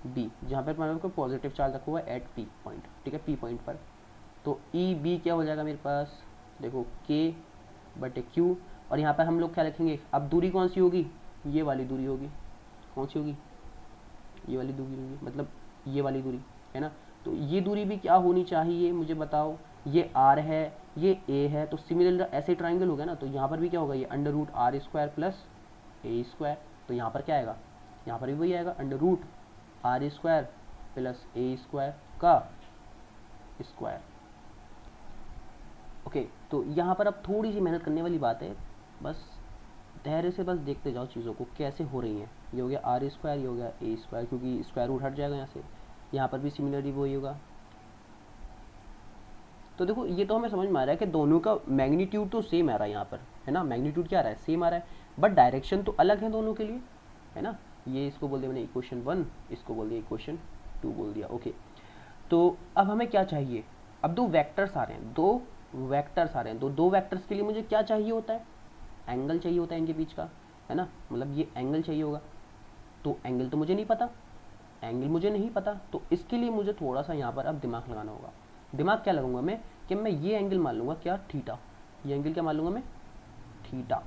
बी, जहाँ पर मैंने पॉजिटिव चार्ज रखा हुआ है एट पी पॉइंट, ठीक है, पी पॉइंट पर। तो ई बी क्या हो जाएगा मेरे पास, देखो के बटे क्यू, और यहाँ पर हम लोग क्या लिखेंगे, अब दूरी कौन सी होगी, ये वाली दूरी होगी, कौन सी होगी, ये वाली दूरी होगी, मतलब ये वाली दूरी है ना। तो ये दूरी भी क्या होनी चाहिए मुझे बताओ, ये आर है, ये ए है, तो सिमिलर ऐसे ट्राइंगल हो गया ना। तो यहाँ पर भी क्या होगा, ये under root are square plus A square, तो यहाँ पर क्या आएगा, यहाँ पर भी वही आएगा, under root are square plus A square का स्क्वायर। ओके, तो यहाँ पर अब थोड़ी सी मेहनत करने वाली बात है, बस धैर्य से बस देखते जाओ चीज़ों को कैसे हो रही हैं। ये हो गया आर स्क्वायर, ये हो गया ए स्क्वायर, क्योंकि स्क्वायर रूट हट जाएगा यहाँ से, यहाँ पर भी सिमिलरली वही होगा। तो देखो, ये तो हमें समझ में आ रहा है कि दोनों का मैग्नीट्यूड तो सेम आ रहा है यहाँ पर, है ना, मैग्नीट्यूड क्या आ रहा है, सेम आ रहा है। बट डायरेक्शन तो अलग है दोनों के लिए, है ना। ये इसको बोल दिया मैंने इक्वेशन 1, इसको बोल दिया इक्वेशन 2 बोल दिया। ओके, तो अब हमें क्या चाहिए, अब दो वेक्टर्स आ रहे हैं, तो दो वेक्टर्स के लिए मुझे क्या चाहिए होता है, एंगल चाहिए होता है इनके बीच का, है ना, मतलब ये एंगल चाहिए होगा। तो एंगल तो मुझे नहीं पता, तो इसके लिए मुझे थोड़ा सा यहाँ पर अब दिमाग लगाना होगा। दिमाग क्या लगाऊंगा मैं, कि मैं ये एंगल मान लूँगा क्या, थीटा। ये एंगल क्या मान लूँगा मैं, थीटा।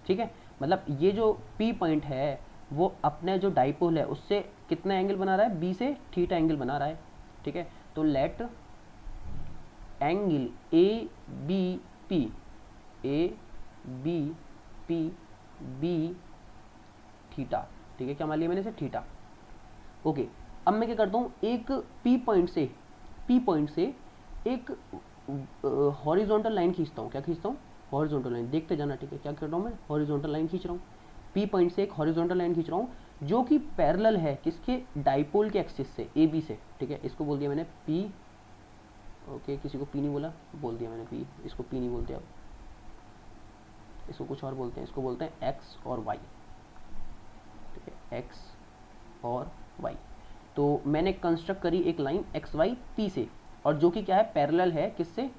ठीक है, मतलब ये जो P पॉइंट है वो अपने जो डाइपोल है उससे कितना एंगल बना रहा है, B से थीटा एंगल बना रहा है। ठीक है, तो let angle ABP be theta. ठीक है, क्या मान लिया मैंने इसे, थीटा। ओके, अब मैं क्या करता हूँ, एक P पॉइंट से एक हॉरिजॉन्टल लाइन खींचता हूँ। क्या खींचता हूँ, हॉरिजॉन्टल लाइन, देखते जाना। ठीक है, क्या कर रहा हूँ मैं, हॉरिजॉन्टल लाइन खींच रहा हूँ। P पॉइंट से एक हॉरिजॉन्टल लाइन खींच रहा हूँ जो कि पैरेलल है किसके, डाइपोल के एक्सिस से, AB से। ठीक है, इसको बोल दिया मैंने P। ओके, किसी को P नहीं बोला, बोल दिया मैंने P, इसको P नहीं बोलते, अब इसको कुछ और बोलते हैं, इसको बोलते हैं X और Y। ठीक है, X और Y। तो मैंने कंस्ट्रक्ट करी एक लाइन XY P से, और जो कि क्या है, पैरेलल है किससे,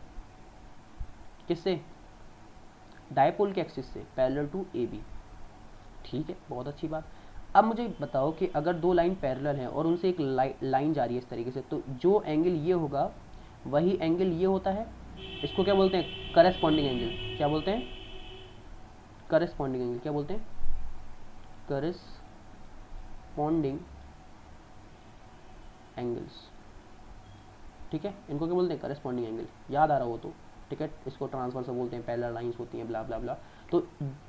डायपोल के एक्सिस से, पैरेलल टू AB। ठीक है, बहुत अच्छी बात। अब मुझे बताओ कि अगर दो लाइन पैरेलल हैं और उनसे एक लाइन जा रही है इस तरीके से, तो जो एंगल ये होगा वही एंगल ये होता है। इसको क्या बोलते हैं, करस्पॉन्डिंग एंगल। क्या बोलते हैं, करस्पॉन्डिंग एंगल। क्या बोलते हैं, करस्पॉन्डिंग एंगल्स। ठीक है, इनको क्या बोलते हैं, करस्पॉन्डिंग एंगल। याद आ रहा हो तो, ठीक है, इसको ट्रांसवर्स बोलते हैं, पैरेलल लाइंस होती हैं, ब्ला ब्ला ब्ला। तो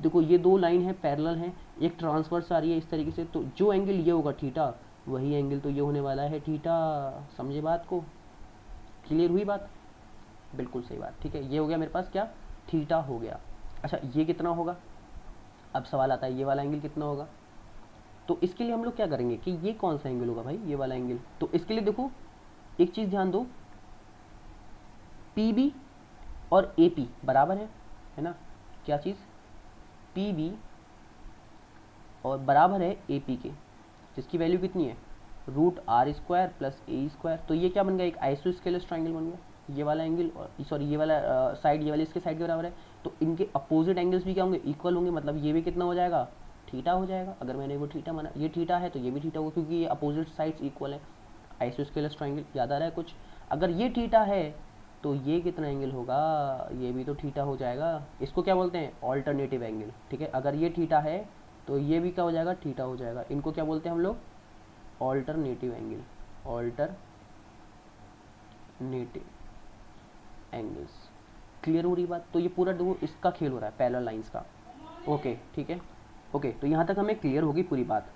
देखो ये दो लाइन है, पैरेलल हैं, एक ट्रांसवर्स आ रही है इस तरीके से, तो जो एंगल ये होगा थीटा, वही एंगल तो ये होने वाला है थीटा। समझे बात को, क्लियर हुई बात, बिल्कुल सही बात। ठीक है, ये हो गया मेरे पास क्या, थीटा हो गया। अच्छा, ये कितना होगा, अब सवाल आता है ये वाला एंगल कितना होगा। तो इसके लिए हम लोग क्या करेंगे कि ये कौन सा एंगल होगा भाई, ये वाला एंगल। तो इसके लिए देखो एक चीज़ ध्यान दो, PB और AP बराबर है ना, क्या चीज़, PB और बराबर है AP के, जिसकी वैल्यू कितनी है, √r² प्लस a²। तो ये क्या बन गया, एक आइसोस्केलस ट्राइंगल बन गया। ये वाला एंगल और सॉरी ये वाला साइड, ये वाले इसके साइड के बराबर है, तो इनके अपोजिट एंगल्स भी क्या होंगे, इक्वल होंगे। मतलब ये भी कितना हो जाएगा, थीटा हो जाएगा। अगर मैंने वो थीटा माना, ये थीटा है तो ये भी थीटा होगा, क्योंकि ये अपोजिट साइड्स इक्वल है। आइसोस्केलस ट्राइंगल याद आ रहा है कुछ। अगर ये थीटा है तो ये कितना एंगल होगा, ये भी तो थीटा हो जाएगा। इसको क्या बोलते हैं, ऑल्टरनेटिव एंगल। ठीक है, अगर ये थीटा है तो ये भी क्या हो जाएगा, थीटा हो जाएगा। इनको क्या बोलते हैं हम लोग, alternative angle, alternative angles. Clear हो रही बात। तो ये पूरा देखो इसका खेल हो रहा है, पैरेलल लाइंस का। ओके, ठीक है, ओके, तो यहाँ तक हमें क्लियर होगी पूरी बात।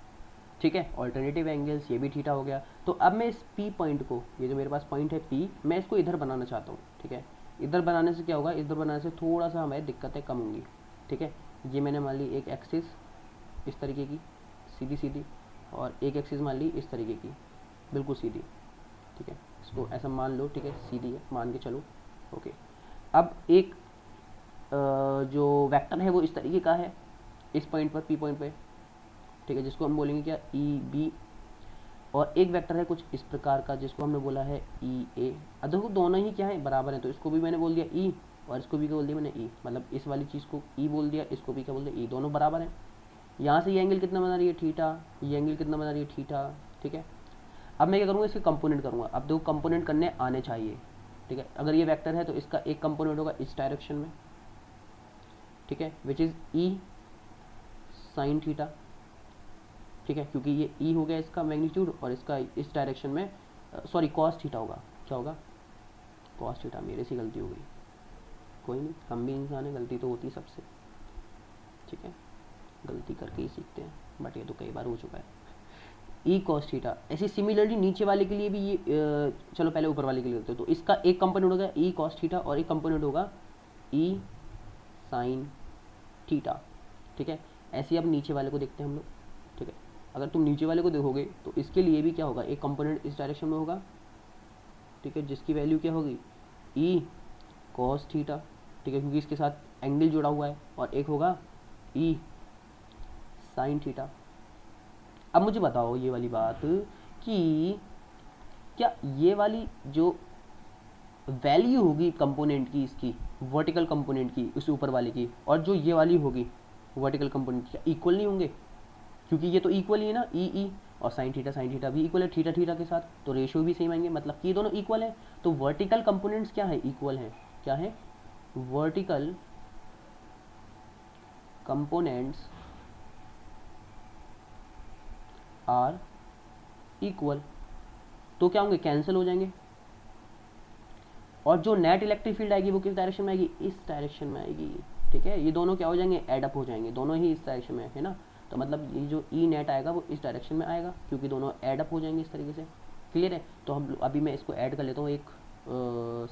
ठीक है, ऑल्टरनेटिव एंगल्स, ये भी थीटा हो गया। तो अब मैं इस P पॉइंट को, ये जो मेरे पास पॉइंट है P, मैं इसको इधर बनाना चाहता हूँ। ठीक है, इधर बनाने से क्या होगा, इधर बनाने से थोड़ा सा हमारी दिक्कतें कम होंगी। ठीक है, ये मैंने मान ली एक एक्सिस इस तरीके की सीधी सीधी, और एक एक्सिस मान ली इस तरीके की बिल्कुल सीधी। ठीक है, इसको ऐसा मान लो, ठीक है, सीधी है मान के चलो। ओके, अब एक जो वेक्टर है वो इस तरीके का है, इस पॉइंट पर, P पॉइंट पे। ठीक है, जिसको हम बोलेंगे क्या, EB। और एक वेक्टर है कुछ इस प्रकार का, जिसको हमने बोला है EA। अब देखो दोनों ही क्या है, बराबर है, तो इसको भी मैंने बोल दिया E, और इसको भी क्या बोल दिया मैंने E। मतलब इस वाली चीज़ को E बोल दिया, इसको भी क्या बोल दिया E, दोनों बराबर हैं। यहाँ से ये एंगल कितना बना रही है, थीटा। ये एंगल कितना बना रही है, थीटा। ठीक है, अब मैं क्या करूँगा, इसके कंपोनेंट करूँगा। अब देखो कंपोनेंट करने आने चाहिए। ठीक है, अगर ये वेक्टर है तो इसका एक कंपोनेंट होगा इस डायरेक्शन में। ठीक है, which is E sine theta. ठीक है, क्योंकि ये E हो गया इसका मैग्नीट्यूड, और इसका इस डायरेक्शन में सॉरी कॉस थीटा होगा। क्या होगा, कॉस थीटा। मेरे से गलती हो गई, कोई नहीं, हम भी इंसान है, गलती तो होती है सबसे। ठीक है, गलती करके ही सीखते हैं, बट ये तो कई बार हो चुका है। E cos theta. ऐसे सिमिलरली नीचे वाले के लिए भी ये चलो पहले ऊपर वाले के लिए होते हैं। तो इसका एक कंपोनेंट होगा E कॉस थीटा, और एक कंपोनेंट होगा E साइन थीटा। ठीक है, ऐसे अब नीचे वाले को देखते हैं हम लोग। ठीक है, अगर तुम नीचे वाले को देखोगे तो इसके लिए भी क्या होगा, एक कंपोनेंट इस डायरेक्शन में होगा। ठीक है, जिसकी वैल्यू क्या होगी, E कॉस थीटा। ठीक है, क्योंकि इसके साथ एंगल जुड़ा हुआ है। और एक होगा ई साइन थीटा। अब मुझे बताओ ये वाली बात कि क्या ये वाली जो वैल्यू होगी कंपोनेंट की, इसकी वर्टिकल कंपोनेंट की, उस ऊपर वाले की, और जो ये वाली होगी वर्टिकल कंपोनेंट की, इक्वल नहीं होंगे? क्योंकि ये तो इक्वल ही है ना, ई ई, और साइन थीटा भी इक्वल है थीटा थीटा के साथ, तो रेशियो भी सेम आएंगे, मतलब कि ये दोनों इक्वल है। तो वर्टिकल कंपोनेंट्स क्या है? इक्वल है। क्या है? Vertical components are equal. तो क्या होंगे? कैंसिल हो जाएंगे। और जो नेट इलेक्ट्रिक फील्ड आएगी वो किस डायरेक्शन में आएगी? इस डायरेक्शन में आएगी। ठीक है, ये दोनों क्या हो जाएंगे? एड अप हो जाएंगे, दोनों ही इस डायरेक्शन में है ना। तो मतलब ये जो ई नेट आएगा वो इस डायरेक्शन में आएगा, क्योंकि दोनों एड अप हो जाएंगे इस तरीके से। क्लियर है? तो हम अभी मैं इसको ऐड कर लेता हूँ एक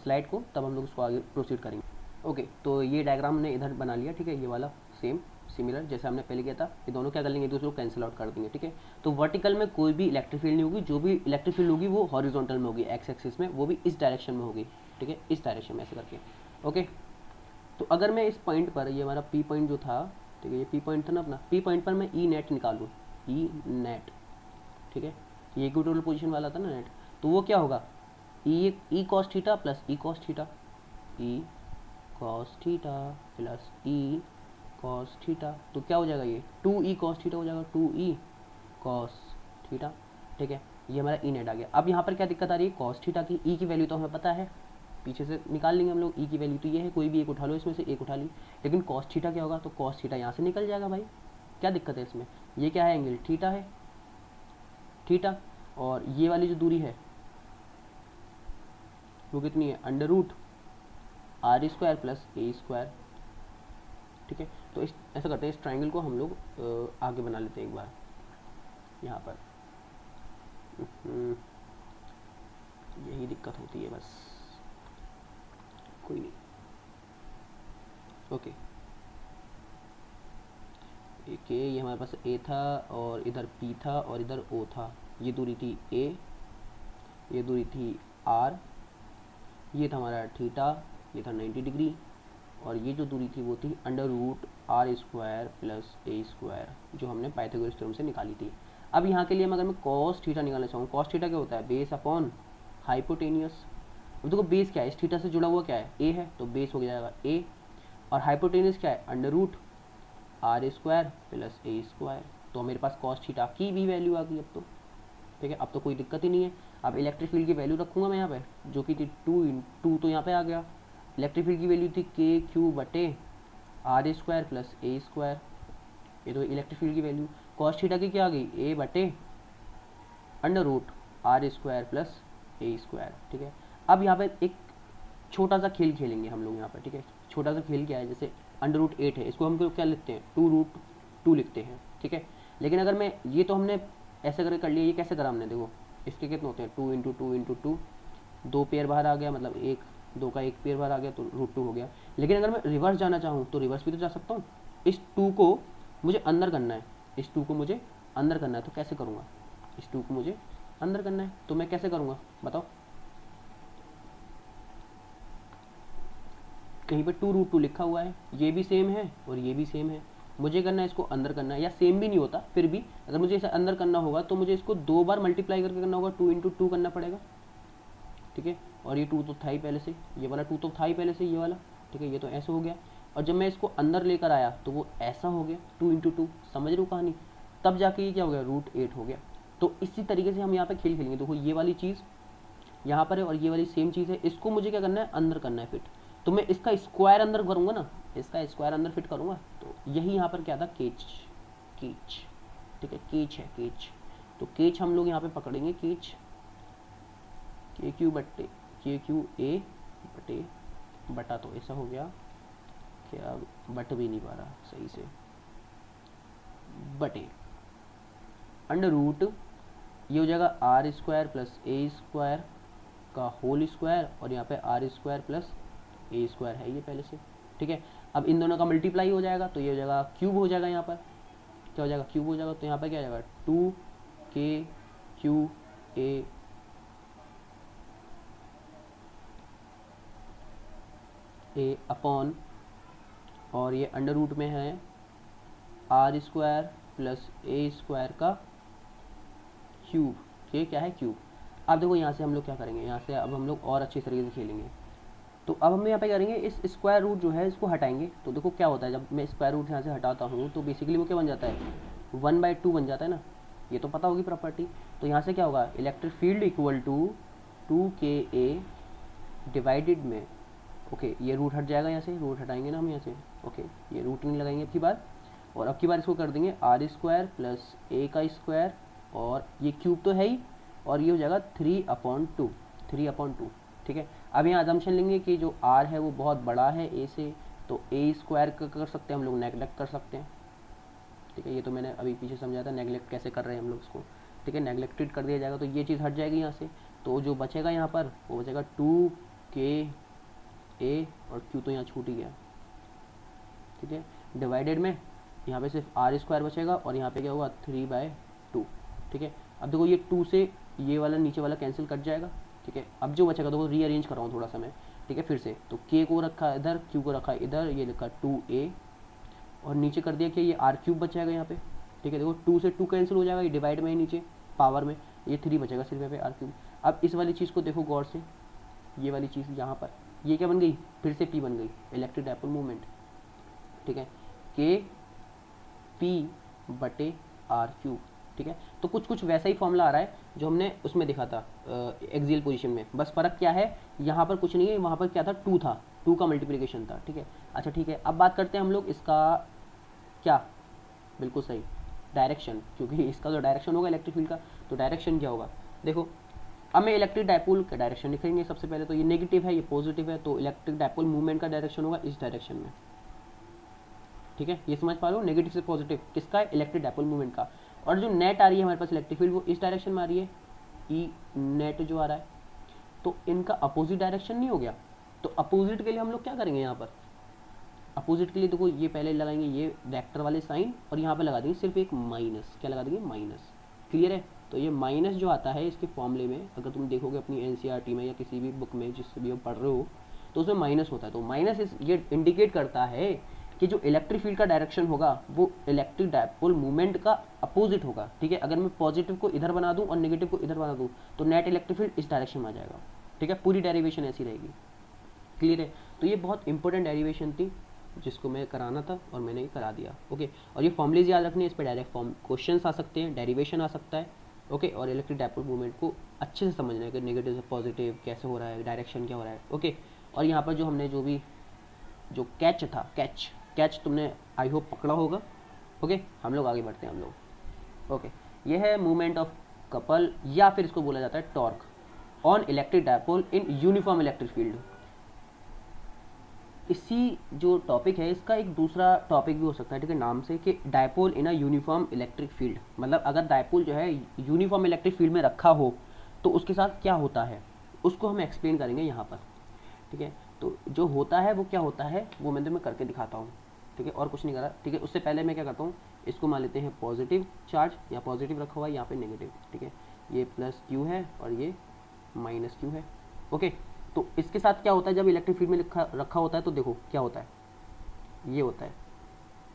स्लाइड को, तब हम लोग इसको आगे प्रोसीड करेंगे। ओके, तो ये डायग्राम हमने इधर बना लिया। ठीक है, ये वाला सेम सिमिलर जैसे हमने पहले किया था। ये दोनों क्या कर लेंगे? एक दूसरे को कैंसिल आउट कर देंगे। ठीक है, तो वर्टिकल में कोई भी इलेक्ट्रिक फील्ड नहीं होगी, जो भी इलेक्ट्रिक फील्ड होगी वो हॉरिजॉन्टल में होगी, एक्स एक्सिस में, वो भी इस डायरेक्शन में होगी। ठीक है, इस डायरेक्शन में ऐसे करके। ओके, तो अगर मैं इस पॉइंट पर, ये हमारा पी पॉइंट जो था, ठीक है, ये पी पॉइंट था ना अपना, पी पॉइंट पर मैं ई नेट निकालूँ, ई नेट, ठीक है, ये इक्विटोरियल पोजीशन वाला था ना नेट, तो वो क्या होगा? E cos theta plus E cos theta, E cos theta plus E cos theta, तो क्या हो जाएगा? ये 2e कॉस थीटा हो जाएगा, 2e कॉस थीटा। ठीक है, ये हमारा ई नेट आ गया। अब यहाँ पर क्या दिक्कत आ रही है? कॉस थीटा की। ई की वैल्यू तो हमें पता है, पीछे से निकाल लेंगे हम लोग। ई की वैल्यू तो ये है, कोई भी एक उठा लो, इसमें से एक उठा ली। लेकिन कॉस थीटा क्या होगा? तो कॉस थीटा यहाँ से निकल जाएगा भाई, क्या दिक्कत है इसमें? ये क्या है? एंगल थीटा है, थीटा। और ये वाली जो दूरी है वो कितनी है? Under root are square plus A square. ठीक है, तो ऐसा करते हैं, इस ट्राइंगल को हम लोग आगे बना लेते हैं एक बार यहाँ पर। यही दिक्कत होती है बस, कोई नहीं। ओके, एक ये हमारे पास ए था, और इधर पी था, और इधर ओ था। ये दूरी थी ए, ये दूरी थी आर, ये था हमारा थीटा, ये था 90 डिग्री, और ये जो दूरी थी वो थी under root are square plus A square, जो हमने पाइथागोरस थ्योरम से निकाली थी। अब यहाँ के लिए अगर मैं कॉस थीटा निकालना चाहूँ, कॉस थीटा क्या होता है? Base upon hypotenuse. अब देखो बेस क्या है? इस थीटा से जुड़ा हुआ क्या है? ए है, तो बेस हो जाएगा ए, और हाइपोटेनियस क्या है? Under root are square plus A square. तो मेरे पास कॉस थीटा की भी वैल्यू आ गई अब तो। ठीक है, अब तो कोई दिक्कत ही नहीं है। अब इलेक्ट्रिक फील्ड की वैल्यू रखूँगा मैं यहाँ पे, जो कि थी 2 तो यहाँ पे आ गया। इलेक्ट्रिक फील्ड की वैल्यू थी के क्यू बटे आर स्क्वायर प्लस ए स्क्वायर, ये तो इलेक्ट्रिक फील्ड की वैल्यू। कॉस थीटा की क्या आ गई? ए बटे under root are square plus A square. ठीक है, अब यहाँ पे एक छोटा सा खेल खेलेंगे हम लोग यहाँ पर। ठीक है, छोटा सा खेल क्या है? जैसे अंडर रूट 8 है, इसको हम क्या लिखते हैं? 2√2 लिखते हैं। ठीक है, लेकिन अगर मैं, ये तो हमने ऐसे करके कर लिया, ये कैसे करा हमने? देखो इसके कितने होते हैं? 2 इंटू 2 इंटू 2, 2 पेयर बाहर आ गया, मतलब एक, 2 का 1 पेयर बाहर आ गया, तो √2 हो गया। लेकिन अगर मैं रिवर्स जाना चाहूँ तो रिवर्स भी तो जा सकता हूँ। इस 2 को मुझे अंदर करना है, इस 2 को मुझे अंदर करना है, तो कैसे करूँगा? इस 2 को मुझे अंदर करना है, तो मैं कैसे करूँगा बताओ? कहीं पे 2√2 लिखा हुआ है, ये भी सेम है और ये भी सेम है, मुझे करना है इसको अंदर करना है, या सेम भी नहीं होता फिर भी अगर मुझे इसे अंदर करना होगा तो मुझे इसको 2 बार मल्टीप्लाई करके करना होगा, 2 इंटू 2 करना पड़ेगा। ठीक है, और ये 2 तो था ही पहले से, ये वाला 2 तो था ही पहले से, ये वाला। ठीक है, ये तो ऐसे हो गया, और जब मैं इसको अंदर लेकर आया तो वो ऐसा हो गया, 2 इंटू 2। समझ रहे हो कहानी? तब जाके ये क्या हो गया? √8 हो गया। तो इसी तरीके से हम यहाँ पे खेल खेलेंगे। देखो ये वाली चीज़ यहाँ पर है और ये वाली सेम चीज़ है, इसको मुझे क्या करना है? अंदर करना है फिट। तो मैं इसका स्क्वायर अंदर करूँगा ना, इसका स्क्वायर अंदर फिट करूँगा, तो यही यहाँ पर क्या था? केच, केच। ठीक है, केच है, केच। तो केच हम लोग यहाँ पे पकड़ेंगे, केच के क्यू बटे के क्यू ए बटे बटा, तो ऐसा हो गया क्या? बट भी नहीं पा रहा सही से, बटे अंडर रूट, ये हो जाएगा are square plus A square का होल स्क्वायर, और यहाँ पे आर स्क्वायर प्लस ए स्क्वायर है ये पहले से। ठीक है, अब इन दोनों का मल्टीप्लाई हो जाएगा, तो ये हो जाएगा क्यूब हो जाएगा, यहाँ पर क्या हो जाएगा? क्यूब हो जाएगा। तो यहाँ पर क्या हो जाएगा? 2 के क्यू ए अपॉन, और ये अंडर रूट में है आर स्क्वायर प्लस ए स्क्वायर का क्यूब, ये क्या है क्यूब। अब देखो यहाँ से हम लोग क्या करेंगे, यहाँ से अब हम लोग और अच्छी तरीके से खेलेंगे। तो अब हम यहाँ पे करेंगे इस स्क्वायर रूट जो है इसको हटाएंगे। तो देखो क्या होता है, जब मैं स्क्वायर रूट यहाँ से हटाता हूँ तो बेसिकली वो क्या बन जाता है, 1/2 बन जाता है ना, ये तो पता होगी प्रॉपर्टी। तो यहाँ से क्या होगा, electric field equal to 2KA divided में, ओके ये रूट हट जाएगा, यहाँ से रूट हटाएंगे ना हम यहाँ से, ओके ये रूट नहीं लगाएंगे अब की बार। और अब की बार इसको कर देंगे आर स्क्वायर प्लस ए का स्क्वायर, और ये क्यूब तो है ही, और ये हो जाएगा 3/2, ठीक है। अब यहाँ अजम्पशन लेंगे कि जो आर है वो बहुत बड़ा है ए से, तो ए स्क्वायर कर सकते हैं हम लोग, नेगलेक्ट कर सकते हैं, ठीक है। ये तो मैंने अभी पीछे समझाया था नेगलेक्ट कैसे कर रहे हैं हम लोग इसको, ठीक है, नेगलेक्टेड कर दिया जाएगा तो ये चीज़ हट जाएगी यहाँ से। तो जो बचेगा यहाँ पर वो बचेगा 2KA, और क्यू तो यहाँ छूट ही गया, ठीक है, डिवाइडेड में यहाँ पे सिर्फ आर स्क्वायर बचेगा, और यहाँ पे क्या होगा 3/2, ठीक है। अब देखो ये 2 से ये वाला नीचे वाला कैंसिल कट जाएगा, ठीक है। अब जो बचेगा तो रीअरेंज कर रहा हूँ थोड़ा सा मैं, ठीक है, फिर से। तो k को रखा इधर, q को रखा इधर, ये लिखा 2a, और नीचे कर दिया कि ये r क्यूब बच जाएगा यहाँ पे, ठीक है। देखो 2 से 2 कैंसिल हो जाएगा, ये डिवाइड में ही नीचे पावर में ये 3 बचेगा सिर्फ यहाँ पे r क्यूब। अब इस वाली चीज़ को देखो गौर से, ये वाली चीज़ यहाँ पर ये क्या बन गई, फिर से p बन गई, इलेक्ट्रिक डाइपोल मूवमेंट, ठीक है, K/P/r³, ठीक है। तो कुछ कुछ वैसा ही फॉर्मूला आ रहा है जो हमने उसमें देखा था एक्सियल पोजीशन में, बस फ़र्क क्या है, यहाँ पर कुछ नहीं है, वहाँ पर क्या था 2 था, 2 का मल्टीप्लिकेशन था, ठीक है। अच्छा ठीक है, अब बात करते हैं हम लोग इसका क्या, बिल्कुल सही डायरेक्शन, क्योंकि इसका जो डायरेक्शन होगा इलेक्ट्रिक फील्ड का, तो डायरेक्शन क्या होगा, देखो अब मैं इलेक्ट्रिक डाइपोल का डायरेक्शन लिखेंगे सबसे पहले। तो ये नेगेटिव है, ये पॉजिटिव है, तो इलेक्ट्रिक डाइपोल मूवमेंट का डायरेक्शन होगा इस डायरेक्शन में, ठीक है। ये समझ पा रहे हो, नेगेटिव से पॉजिटिव किसका, इलेक्ट्रिक डाइपोल मूवमेंट का। और जो नेट आ रही है हमारे पास इलेक्ट्रिक फील्ड वो इस डायरेक्शन में आ रही है, ई नेट जो आ रहा है, तो इनका अपोजिट डायरेक्शन नहीं हो गया। तो अपोजिट के लिए हम लोग क्या करेंगे, यहाँ पर अपोजिट के लिए देखो ये पहले लगाएंगे ये वेक्टर वाले साइन, और यहाँ पे लगा देंगे सिर्फ एक माइनस, क्या लगा देंगे माइनस, क्लियर है। तो ये माइनस जो आता है इसके फॉर्मूले में, अगर तुम देखोगे अपनी एनसीईआरटी में या किसी भी बुक में जिससे भी आप पढ़ रहे हो, तो उसमें माइनस होता है। तो माइनस ये इंडिकेट करता है कि जो इलेक्ट्रिक फील्ड का डायरेक्शन होगा वो इलेक्ट्रिक डाइपोल मूवमेंट का अपोजिट होगा, ठीक है। अगर मैं पॉजिटिव को इधर बना दूं और नेगेटिव को इधर बना दूं तो नेट इलेक्ट्रिक फील्ड इस डायरेक्शन में आ जाएगा, ठीक है। पूरी डेरिवेशन ऐसी रहेगी, क्लियर है। तो ये बहुत इंपॉर्टेंट डेरिवेशन थी जिसको मैं कराना था और मैंने ये करा दिया, ओके। और ये फॉर्मूलेज याद रखने, इस पर डायरेक्ट फॉर्म क्वेश्चन आ सकते हैं, डेरिवेशन आ सकता है, ओके। और इलेक्ट्रिक डाइपोल मूवमेंट को अच्छे से समझना है कि नेगेटिव से पॉजिटिव कैसे हो रहा है, डायरेक्शन क्या हो रहा है, ओके। और यहाँ पर जो हमने जो भी जो कैच था, कैच तुमने आई होप पकड़ा होगा, ओके। हम लोग आगे बढ़ते हैं हम लोग, ओके। ये है मूवमेंट ऑफ कपल, या फिर इसको बोला जाता है torque on electric dipole in uniform electric field. इसी जो टॉपिक है इसका एक दूसरा टॉपिक भी हो सकता है, ठीक है, नाम से, कि dipole in a uniform electric field. मतलब अगर डाइपोल जो है यूनिफॉर्म इलेक्ट्रिक फील्ड में रखा हो तो उसके साथ क्या होता है, उसको हम एक्सप्लेन करेंगे यहाँ पर, ठीक है। तो जो होता है वो क्या होता है वो मैं तुम्हें करके दिखाता हूँ, ठीक है, और कुछ नहीं करा, ठीक है। उससे पहले मैं क्या करता हूँ, इसको मान लेते हैं पॉजिटिव चार्ज, या पॉजिटिव रखा हुआ है यहाँ पे नेगेटिव, ठीक है। ये प्लस क्यू है और ये माइनस क्यू है, ओके। तो इसके साथ क्या होता है, जब इलेक्ट्रिक फील्ड में रखा होता है तो देखो क्या होता है, ये होता है,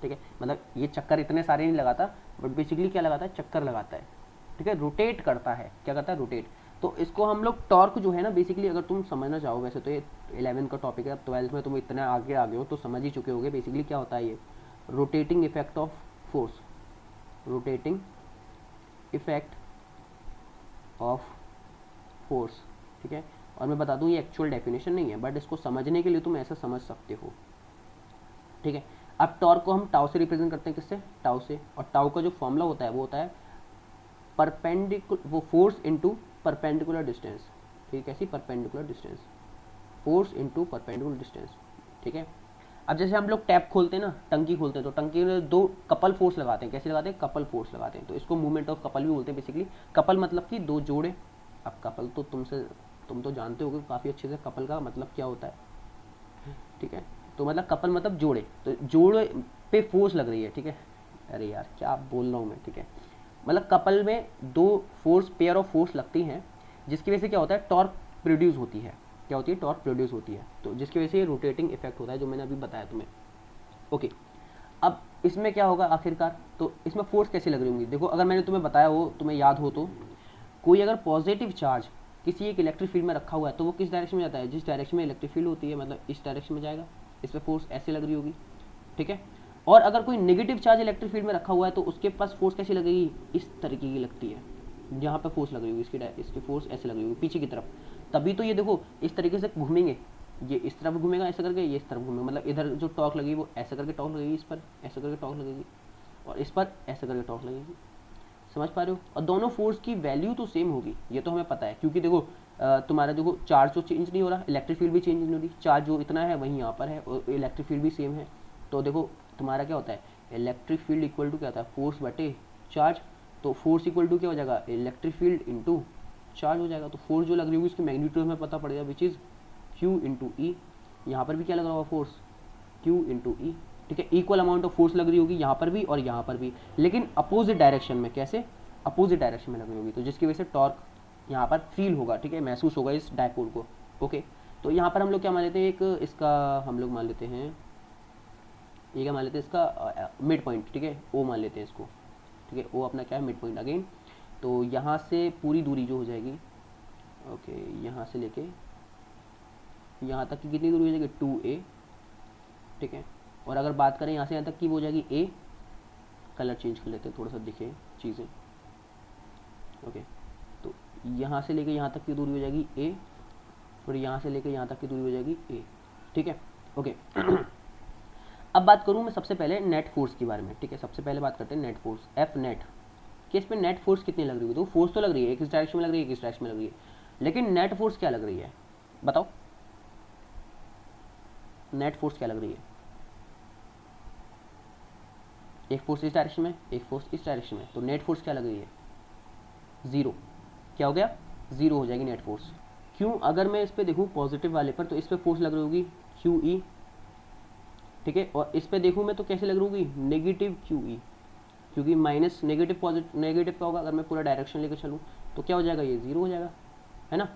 ठीक है। मतलब ये चक्कर इतने सारे नहीं लगाता, बट बेसिकली क्या लगाता है, चक्कर लगाता है, ठीक है, रोटेट करता है, क्या करता है, रोटेट। तो इसको हम लोग टॉर्क जो है ना, बेसिकली अगर तुम समझना चाहो, वैसे तो ये 11 का टॉपिक है, अब 12th में तुम इतना आगे आ गए हो तो समझ ही चुके होगे बेसिकली क्या होता है। ये rotating effect of force, rotating effect of force, ठीक है। और मैं बता दूं ये एक्चुअल डेफिनेशन नहीं है, बट इसको समझने के लिए तुम ऐसा समझ सकते हो, ठीक है। अब टॉर्क को हम टाउ से रिप्रेजेंट करते हैं, किससे, टाउ से। और टाउ का जो फॉर्मूला होता है वो होता है परपेंडिकुलर, वो फोर्स इनटू परपेंडिकुलर डिस्टेंस, ठीक है। कैसी, perpendicular distance, force into perpendicular distance, ठीक है। अब जैसे हम लोग टैप खोलते हैं ना, टंकी खोलते हैं, तो टंकी में 2 कपल फोर्स लगाते हैं, कैसे लगाते हैं, कपल फोर्स लगाते हैं। तो इसको मूवमेंट ऑफ कपल भी बोलते हैं बेसिकली। कपल मतलब कि 2 जोड़े। अब कपल तो तुम तो जानते होगे काफ़ी अच्छे से कपल का मतलब क्या होता है, ठीक है। तो मतलब कपल मतलब जोड़े, तो जोड़े पे फोर्स लग रही है, ठीक है। अरे यार क्या बोल रहा हूँ मैं, ठीक है। मतलब कपल में 2 फोर्स, पेयर ऑफ फोर्स लगती हैं, जिसकी वजह से क्या होता है, टॉर्क प्रोड्यूस होती है, क्या होती है, टॉर्क प्रोड्यूस होती है। तो जिसकी वजह से ये रोटेटिंग इफेक्ट होता है जो मैंने अभी बताया तुम्हें, ओके। अब इसमें क्या होगा आखिरकार, तो इसमें फोर्स कैसे लग रही होंगी। देखो अगर मैंने तुम्हें बताया हो, तुम्हें याद हो तो, कोई अगर पॉजिटिव चार्ज किसी एक इलेक्ट्रिक फील्ड में रखा हुआ है तो वो किस डायरेक्शन में जाता है, जिस डायरेक्शन में इलेक्ट्रिक फील्ड होती है, मतलब इस डायरेक्शन में जाएगा। इस पर फोर्स ऐसे लग रही होगी, ठीक है। और अगर कोई नेगेटिव चार्ज इलेक्ट्रिक फील्ड में रखा हुआ है तो उसके पास फोर्स कैसी लगेगी, इस तरीके की लगती है। यहाँ पे फोर्स लग रही होगी, इसकी फोर्स ऐसे लग रही होगी पीछे की तरफ। तभी तो ये देखो इस तरीके से घूमेंगे, ये इस तरफ घूमेगा ऐसा करके, ये इस तरफ घूमेगा, मतलब इधर जो टॉर्क लगेगी वो ऐसा करके टॉर्क लगेगी, इस पर ऐसा करके टॉर्क लगेगी, और इस पर ऐसा करके टॉर्क लगेगी। समझ पा रहे हो। और दोनों फोर्स की वैल्यू तो सेम होगी, ये तो हमें पता है, क्योंकि देखो तुम्हारा देखो चार्ज तो चेंज नहीं हो रहा, इलेक्ट्रिक फील्ड भी चेंज नहीं हो रही, चार्ज जो इतना है वहीं यहाँ पर है और इलेक्ट्रिक फील्ड भी सेम है। तो देखो तुम्हारा क्या होता है, इलेक्ट्रिक फील्ड इक्वल टू क्या होता है, फोर्स बटे चार्ज। तो फोर्स इक्वल टू क्या हो जाएगा, इलेक्ट्रिक फील्ड इंटू चार्ज हो जाएगा। तो फोर्स जो लग रही होगी उसकी मैग्नीट्यूड हमें पता पड़ेगा, विच इज़ क्यू इंटू ई। यहाँ पर भी क्या लग रहा होगा, फोर्स क्यू इंटू ई, ठीक है। इक्वल अमाउंट ऑफ फोर्स लग रही होगी यहाँ पर भी और यहाँ पर भी, लेकिन अपोजिट डायरेक्शन में। कैसे, अपोजिट डायरेक्शन में लग रही होगी, तो जिसकी वजह से टॉर्क यहाँ पर फील होगा, ठीक है, महसूस होगा इस डायपोल को। ओके, तो यहाँ पर हम लोग क्या मान लेते हैं, एक इसका हम लोग मान लेते हैं, ये क्या मान लेते हैं, इसका मिड पॉइंट, ठीक है, ओ मान लेते हैं इसको, ठीक है। ओ अपना क्या है, मिड पॉइंट अगेन। तो यहाँ से पूरी दूरी जो हो जाएगी, ओके, यहाँ से लेके यहाँ तक की कितनी दूरी हो जाएगी, 2a, ठीक है। और अगर बात करें यहाँ से यहाँ तक की वो हो जाएगी a, कलर चेंज कर लेते हैं थोड़ा सा दिखे चीज़ें, ओके। तो यहाँ से लेके यहाँ तक की दूरी हो जाएगी a, और यहाँ से लेके यहाँ तक की दूरी हो जाएगी a, ठीक है, ओके। अब बात करूँ मैं सबसे पहले नेट फोर्स के बारे में, ठीक है। सबसे पहले बात करते हैं नेट फोर्स, एफ नेट, कि इस पर नेट फोर्स कितनी लग रही है। तो फोर्स तो लग रही है, एक इस डायरेक्शन में लग रही है, एक इस डायरेक्शन में लग रही है, लेकिन नेट फोर्स क्या लग रही है, बताओ, नेट फोर्स क्या लग रही है। एक फोर्स इस डायरेक्शन में, एक फोर्स इस डायरेक्शन में, तो नेट फोर्स क्या लग रही है, जीरो। क्या हो गया, जीरो हो जाएगी नेट फोर्स। क्यों, अगर मैं इस पे देखूँ पॉजिटिव वाले पर, तो इस पे फोर्स लग रही होगी क्यू ई, ठीक है। और इस पे देखूँ मैं तो कैसे लग रही होगी, नेगेटिव क्यू ई, क्योंकि माइनस नेगेटिव पॉजिटिव, नेगेटिव का होगा, अगर मैं पूरा डायरेक्शन लेकर चलूँ तो क्या हो जाएगा, ये जीरो हो जाएगा, है ना,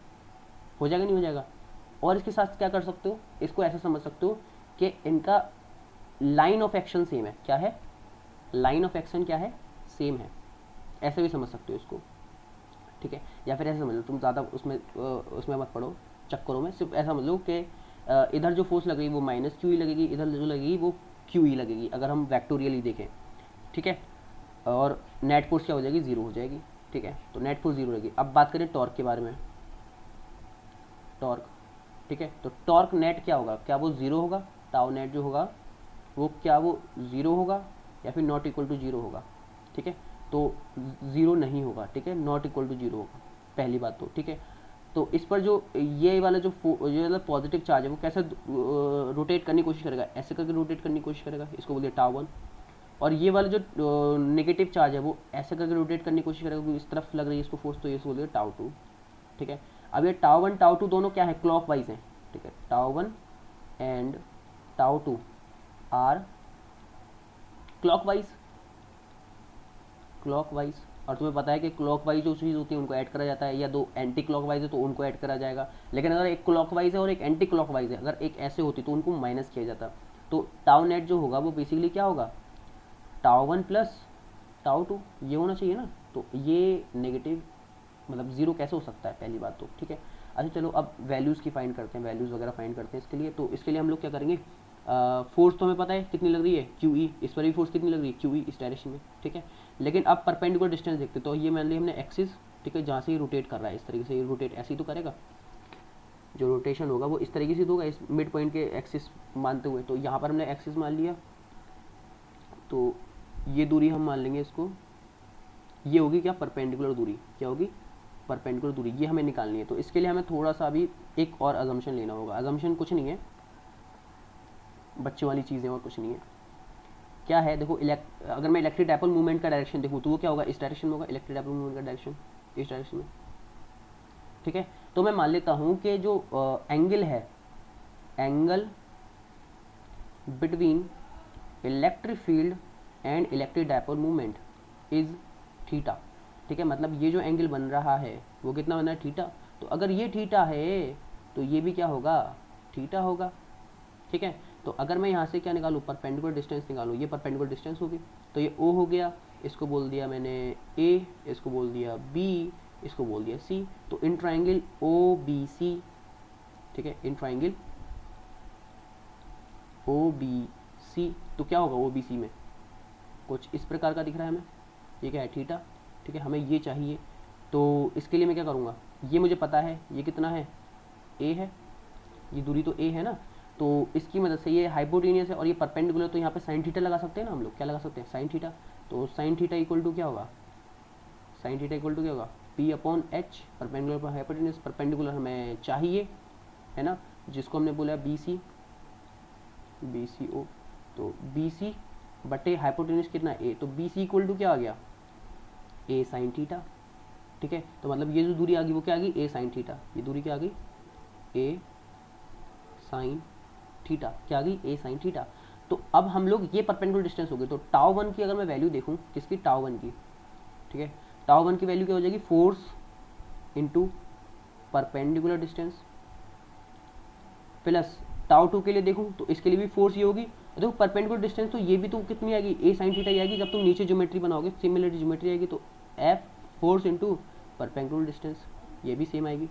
हो जाएगा नहीं हो जाएगा। और इसके साथ क्या कर सकते हो, इसको ऐसा समझ सकते हो कि इनका लाइन ऑफ एक्शन सेम है। क्या है, लाइन ऑफ एक्शन क्या है, सेम है, ऐसे भी समझ सकते हो इसको, ठीक है। या फिर ऐसे समझ लो, तुम ज़्यादा उसमें मत पढ़ो चक्करों में, सिर्फ ऐसा समझ लो कि इधर जो फोर्स लगेगी वो माइनस क्यू ई लगेगी, इधर जो लगेगी वो क्यू ई लगेगी, अगर हम वैक्टोरियली देखें, ठीक है। और नेट फोर्स क्या हो जाएगी, जीरो हो जाएगी, ठीक है। तो नेट फोर्स जीरो लगेगी। अब बात करें टॉर्क के बारे में, टॉर्क, ठीक है। तो टॉर्क नेट क्या होगा, क्या वो जीरो होगा, टाउ नेट जो होगा वो क्या वो जीरो होगा या फिर नॉट इक्वल टू जीरो होगा, ठीक है। तो जीरो नहीं होगा, ठीक है, नॉट इक्वल टू जीरो होगा, पहली बात तो, ठीक है। तो इस पर जो ये वाला जो मतलब पॉजिटिव चार्ज है वो कैसे रोटेट करने की कोशिश करेगा, ऐसे करके रोटेट करने की कोशिश करेगा, इसको बोलिए टाउ वन। और ये वाला जो नेगेटिव चार्ज है वो ऐसे करके रोटेट करने की कोशिश करेगा, क्योंकि इस तरफ लग रही है इसको फोर्स, तो ये बोलिए टाउ टू, ठीक है। अब ये टाउ वन टाउ टू दोनों क्या है, क्लॉक वाइज है, ठीक है। Tau one and tau two are clockwise, clockwise. और तुम्हें पता है कि क्लॉकवाइज जो चीज़ होती है उनको ऐड करा जाता है, या दो एंटी क्लॉकवाइज है तो उनको ऐड करा जाएगा। लेकिन अगर एक क्लॉकवाइज है और एक एंटी क्लॉकवाइज है, अगर एक ऐसे होती तो उनको माइनस किया जाता। तो टाउ नेट जो होगा वो बेसिकली क्या होगा, tau one plus tau two, ये होना चाहिए ना। तो ये नेगेटिव मतलब जीरो कैसे हो सकता है, पहली बात तो, ठीक है। अच्छा चलो अब वैल्यूज़ की फाइंड करते हैं, वैल्यूज़ वगैरह फाइंड करते हैं इसके लिए। तो इसके लिए हम लोग क्या करेंगे, फोर्स तो हमें पता है कितनी लग रही है, क्यू ई, इस पर भी फोर्स कितनी लग रही है, क्यू ई, इस डायरेक्शन में, ठीक है। लेकिन अब परपेंडिकुलर डिस्टेंस देखते, तो ये मान लिया हमने एक्सिस, ठीक है, जहाँ से ये रोटेट कर रहा है, इस तरीके से ये रोटेट ऐसे ही तो करेगा, जो रोटेशन होगा वो इस तरीके से तो होगा, इस मिड पॉइंट के एक्सिस मानते हुए। तो यहाँ पर हमने एक्सिस मान लिया, तो ये दूरी हम मान लेंगे इसको, ये होगी क्या, परपेंडिकुलर दूरी, क्या होगी, परपेंडिकुलर दूरी, ये हमें निकालनी है। तो इसके लिए हमें थोड़ा सा अभी एक और अजम्पशन लेना होगा। अजम्पशन कुछ नहीं है, बच्चों वाली चीज़ें, और कुछ नहीं है। क्या है, देखो अगर मैं इलेक्ट्रिक डायपोल मूवमेंट का डायरेक्शन देखूँ तो वो क्या होगा, इस डायरेक्शन में होगा, इलेक्ट्रिक डायपोल मूवमेंट का डायरेक्शन इस डायरेक्शन में, ठीक है। तो मैं मान लेता हूँ कि जो एंगल है, angle between electric field and electric dipole movement is theta, ठीक है। मतलब ये जो एंगल बन रहा है वो कितना बन रहा है, थीटा। तो अगर ये थीटा है तो ये भी क्या होगा, थीटा होगा, ठीक है। तो अगर मैं यहाँ से क्या निकालूँ, परपेंडिकुलर डिस्टेंस निकालूँ, ये परपेंडिकुलर डिस्टेंस होगी, तो ये ओ हो गया, इसको बोल दिया मैंने ए, इसको बोल दिया बी, इसको बोल दिया सी। तो in triangle O B C, ठीक है, in triangle O B C, तो क्या होगा ओ बी सी में, कुछ इस प्रकार का दिख रहा है हमें, ये क्या है थीटा, ठीक है, हमें ये चाहिए। तो इसके लिए मैं क्या करूँगा, ये मुझे पता है ये कितना है, ए है, ये दूरी तो ए है ना, तो इसकी मदद से ये हाइपोटेनियस है और ये परपेंडिकुलर, तो यहाँ पे साइन थीटा लगा सकते हैं ना हम लोग, क्या लगा सकते हैं, साइन थीटा। तो साइन थीटा इक्वल टू क्या होगा, साइन थीटा इक्वल टू क्या होगा, पी अपॉन एच, परपेंडिकुलर पर हाइपोटेनियस, परपेंडिकुलर हमें चाहिए, है ना, जिसको हमने बोला बी सी, बी सी ओ, तो बी सी बटे हाइपोटेनियस कितना ए, तो बी सी इक्वल टू क्या आ गया, ए साइन थीटा, ठीक है। तो मतलब ये जो दूरी आ गई वो क्या आ गई, ए साइन थीटा, ये दूरी क्या आ गई, ए साइन थीटा, क्या आ गई, ए साइन थीटा। तो अब हम लोग ये परपेंडिकुलर डिस्टेंस हो गए, तो टाउ वन की अगर मैं वैल्यू देखूं, किसकी, टाउ वन की, ठीक है, टाउ वन की वैल्यू क्या हो जाएगी, force into perpendicular distance, plus tau two के लिए देखूं तो इसके लिए भी फोर्स ये होगी, देखो परपेंडिकुलर डिस्टेंस तो ये भी तो कितनी आएगी, ए साइन थीटा आएगी, जब तुम नीचे ज्योमेट्री बनाओगे सिमिलर ज्योमेट्री आएगी, तो F force into perpendicular distance, ये भी सेम आएगी,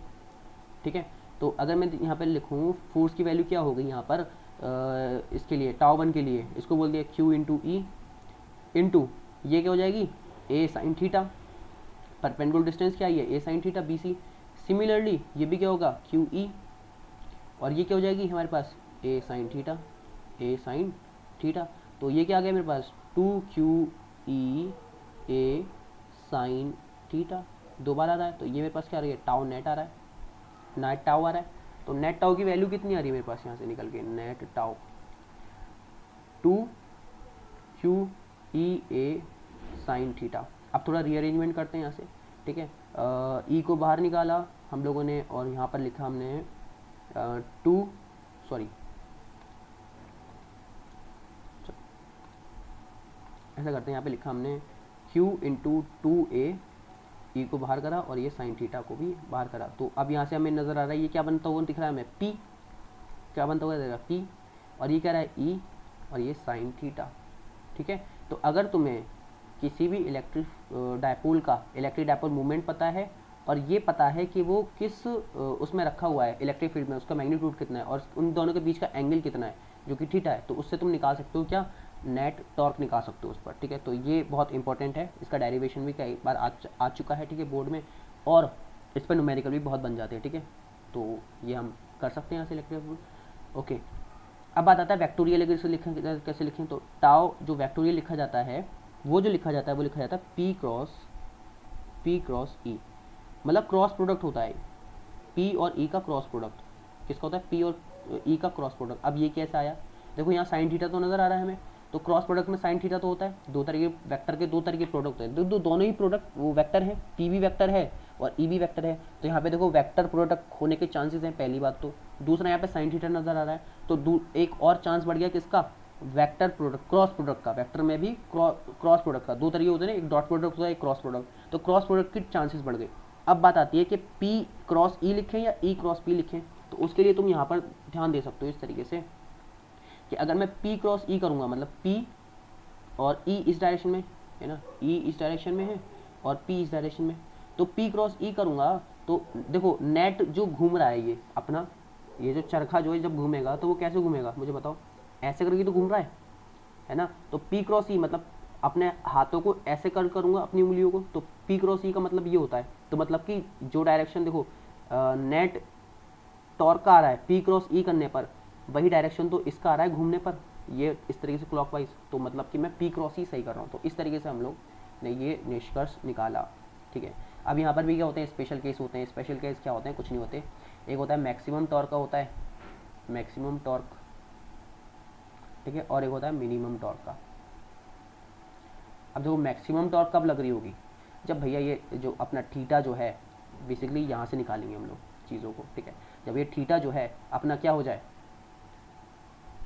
ठीक है। तो अगर मैं यहाँ पर लिखूँ फोर्स की वैल्यू क्या होगी यहाँ पर, इसके लिए टाउ वन के लिए इसको बोल दिया क्यू इंटू ई, इंटू ये क्या हो जाएगी, A sine theta, perpendicular distance क्या है, A sine theta B C, similarly ये भी क्या होगा, क्यू ई, और ये क्या हो जाएगी हमारे पास, A sine theta, A sine theta. तो ये क्या आ गया मेरे पास, टू क्यू ई ए साइन थीटा, दो बार आ रहा है, तो ये मेरे पास क्या आ रही है, टाउ नेट आ रहा है, नेट टाउ आ रहा है। तो नेट टाउ की वैल्यू कितनी आ रही है मेरे पास यहाँ से निकल के, net tau two Q E ए साइन थीटा। अब थोड़ा रीअरेंजमेंट करते हैं यहाँ से, ठीक है, ई को बाहर निकाला हम लोगों ने और यहाँ पर लिखा हमने टू, सॉरी ऐसा करते हैं, यहाँ पे लिखा हमने q इंटू टू ए, ई को बाहर करा और ये साइन थीटा को भी बाहर करा। तो अब यहाँ से हमें नज़र आ रहा है ये क्या बनता हुआ दिख रहा है हमें, p, क्या बनता हुआ देगा p, और ये क्या रहा है e, और ये साइन थीटा, ठीक है। तो अगर तुम्हें किसी भी इलेक्ट्रिक डायपोल मूवमेंट पता है और ये पता है कि वो किस उसमें रखा हुआ है इलेक्ट्रिक फील्ड में, उसका मैग्नीट्यूड कितना है और उन दोनों के बीच का एंगल कितना है जो कि थीटा है, तो उससे तुम निकाल सकते हो क्या, नेट टॉर्क निकाल सकते हो उस पर, ठीक है। तो ये बहुत इंपॉर्टेंट है, इसका डेरिवेशन भी कई बार आ चुका है, ठीक है, बोर्ड में, और इस पर न्यूमेरिकल भी बहुत बन जाते हैं, ठीक है। तो ये हम कर सकते हैं यहाँ से इलेक्ट्रिक, ओके। अब बात आता है वैक्टोरियल अगर इसे लिखें कैसे लिखें, तो टाउ जो वैक्टोरियल लिखा जाता है वो लिखा जाता है पी क्रॉस ई, मतलब क्रॉस प्रोडक्ट होता है, पी और ई का क्रॉस प्रोडक्ट, किसका होता है, पी और ई का क्रॉस प्रोडक्ट। अब ये कैसे आया, देखो यहाँ साइन थीटा तो नज़र आ रहा है हमें, तो क्रॉस प्रोडक्ट में साइन थीटा तो होता है, दो तरह के वेक्टर के दो तरह के प्रोडक्ट है, दोनों ही प्रोडक्ट वो वेक्टर है, पी भी वेक्टर है और ई भी वेक्टर है, तो यहाँ पे देखो वेक्टर प्रोडक्ट होने के चांसेस हैं, पहली बात तो। दूसरा यहाँ पे साइन थीटा नज़र आ रहा है, तो एक और चांस बढ़ गया किसका, वेक्टर प्रोडक्ट, क्रॉस प्रोडक्ट का, वेक्टर में भी क्रॉस प्रोडक्ट का दो तरीके होते हैं, एक डॉट प्रोडक्ट होता है, एक क्रॉस प्रोडक्ट, तो क्रॉस प्रोडक्ट के चांसेस बढ़ गए। अब बात आती है कि पी क्रॉस ई लिखें या ई क्रॉस पी लिखें, तो उसके लिए तुम यहाँ पर ध्यान दे सकते हो इस तरीके से कि अगर मैं पी क्रॉस ई करूँगा, मतलब पी और ई इस डायरेक्शन में है ना, ई इस डायरेक्शन में है और पी इस डायरेक्शन में, तो पी क्रॉस ई करूँगा तो देखो नेट जो घूम रहा है ये अपना, ये जो चरखा जो है जब घूमेगा तो वो कैसे घूमेगा मुझे बताओ, ऐसे करके तो घूम रहा है ना। तो पी क्रॉस ई मतलब अपने हाथों को ऐसे करूँगा अपनी उंगलियों को, तो पी क्रॉस ई का मतलब ये होता है, तो मतलब कि जो डायरेक्शन देखो नेट टॉर्क का आ रहा है पी क्रॉस ई करने पर, वही डायरेक्शन तो इसका आ रहा है घूमने पर, ये इस तरीके से क्लॉकवाइज, तो मतलब कि मैं पी क्रॉस ई सही कर रहा हूँ। तो इस तरीके से हम लोग ने ये निष्कर्ष निकाला, ठीक है। अब यहाँ पर भी क्या होते हैं, स्पेशल केस होते हैं। स्पेशल केस क्या होते हैं, कुछ नहीं होते, एक होता है मैक्सिमम टॉर्क का होता है, मैक्सिमम टॉर्क, ठीक है, और एक होता है मिनिमम टॉर्क का। अब देखो मैक्सिमम टॉर्क कब लग रही होगी, जब भैया ये जो अपना थीटा जो है बेसिकली यहाँ से निकालेंगे हम लोग चीज़ों को, ठीक है, जब ये थीटा जो है अपना क्या हो जाए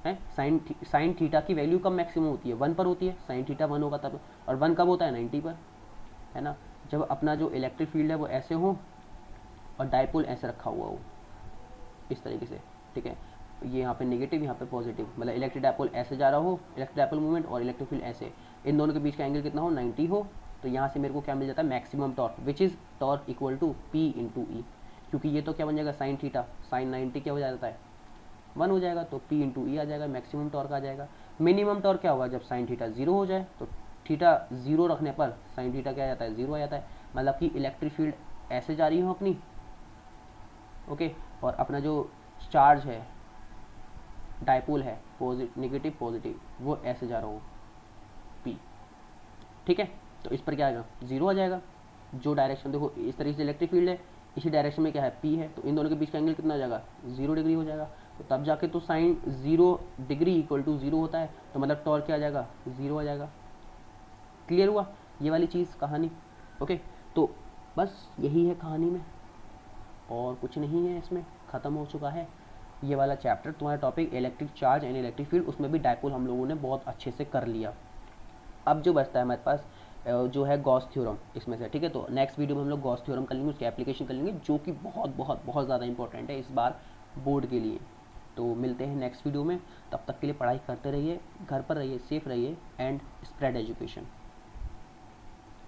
है, साइन थीटा की वैल्यू कब मैक्सिमम होती है, 1 पर होती है, साइन थीटा 1 होगा तब, और 1 कब होता है 90 पर, है ना, जब अपना जो इलेक्ट्रिक फील्ड है वो ऐसे हो और डायपोल ऐसे रखा हुआ हो इस तरीके से, ठीक है। ये यहाँ पे नेगेटिव, यहाँ पे पॉजिटिव, मतलब इलेक्ट्रिक डायपोल ऐसे जा रहा हो, इलेक्ट्रिक डायपोल मूवमेंट, और इलेक्ट्रिक फील्ड ऐसे, इन दोनों के बीच का एंगल कितना हो, 90 हो, तो यहाँ से मेरे को क्या मिल जाता है, maximum torque, which is torque equal to P into E, क्योंकि ये तो क्या बन जाएगा साइन थीटा, साइन 90 क्या हो जाता है 1 हो जाएगा, तो पी इंटू ई आ जाएगा, मैक्सिमम टॉर्क आ जाएगा। मिनिमम टॉर्क क्या होगा, जब साइन थीटा 0 हो जाए, तो थीटा 0 रखने पर साइन थीटा क्या आ जाता है, 0 आ जाता है, मतलब कि इलेक्ट्रिक फील्ड ऐसे जा रही हो अपनी, ओके, और अपना जो चार्ज है, डायपोल है, नेगेटिव पॉजिटिव, वो ऐसे जा रहा हो पी, ठीक है, तो इस पर क्या आएगा, 0 आ जाएगा। जो डायरेक्शन देखो इस तरीके से इलेक्ट्रिक फील्ड है, इसी डायरेक्शन में क्या है, पी है, तो इन दोनों के बीच का एंगल कितना हो जाएगा, 0 डिग्री हो जाएगा, तो तब जाके तो साइन 0 डिग्री इक्वल टू 0 होता है, तो मतलब टॉर्क क्या आ जाएगा, 0 आ जाएगा। क्लियर हुआ ये वाली चीज़, कहानी, ओके। तो बस यही है कहानी में, और कुछ नहीं है इसमें, ख़त्म हो चुका है ये वाला चैप्टर, तुम्हारा topic electric charge and electric field, उसमें भी डायपोल हम लोगों ने बहुत अच्छे से कर लिया। अब जो बचता है हमारे पास जो है गॉस थ्योरम इसमें से, ठीक है, तो नेक्स्ट वीडियो में हम लोग गॉस थ्योरम कर लेंगे, उसकी एप्लीकेशन कर लेंगे, जो कि बहुत बहुत बहुत ज़्यादा इंपॉर्टेंट है इस बार बोर्ड के लिए। तो मिलते हैं नेक्स्ट वीडियो में, तब तक के लिए पढ़ाई करते रहिए, घर पर रहिए, सेफ रहिए, एंड स्प्रेड एजुकेशन।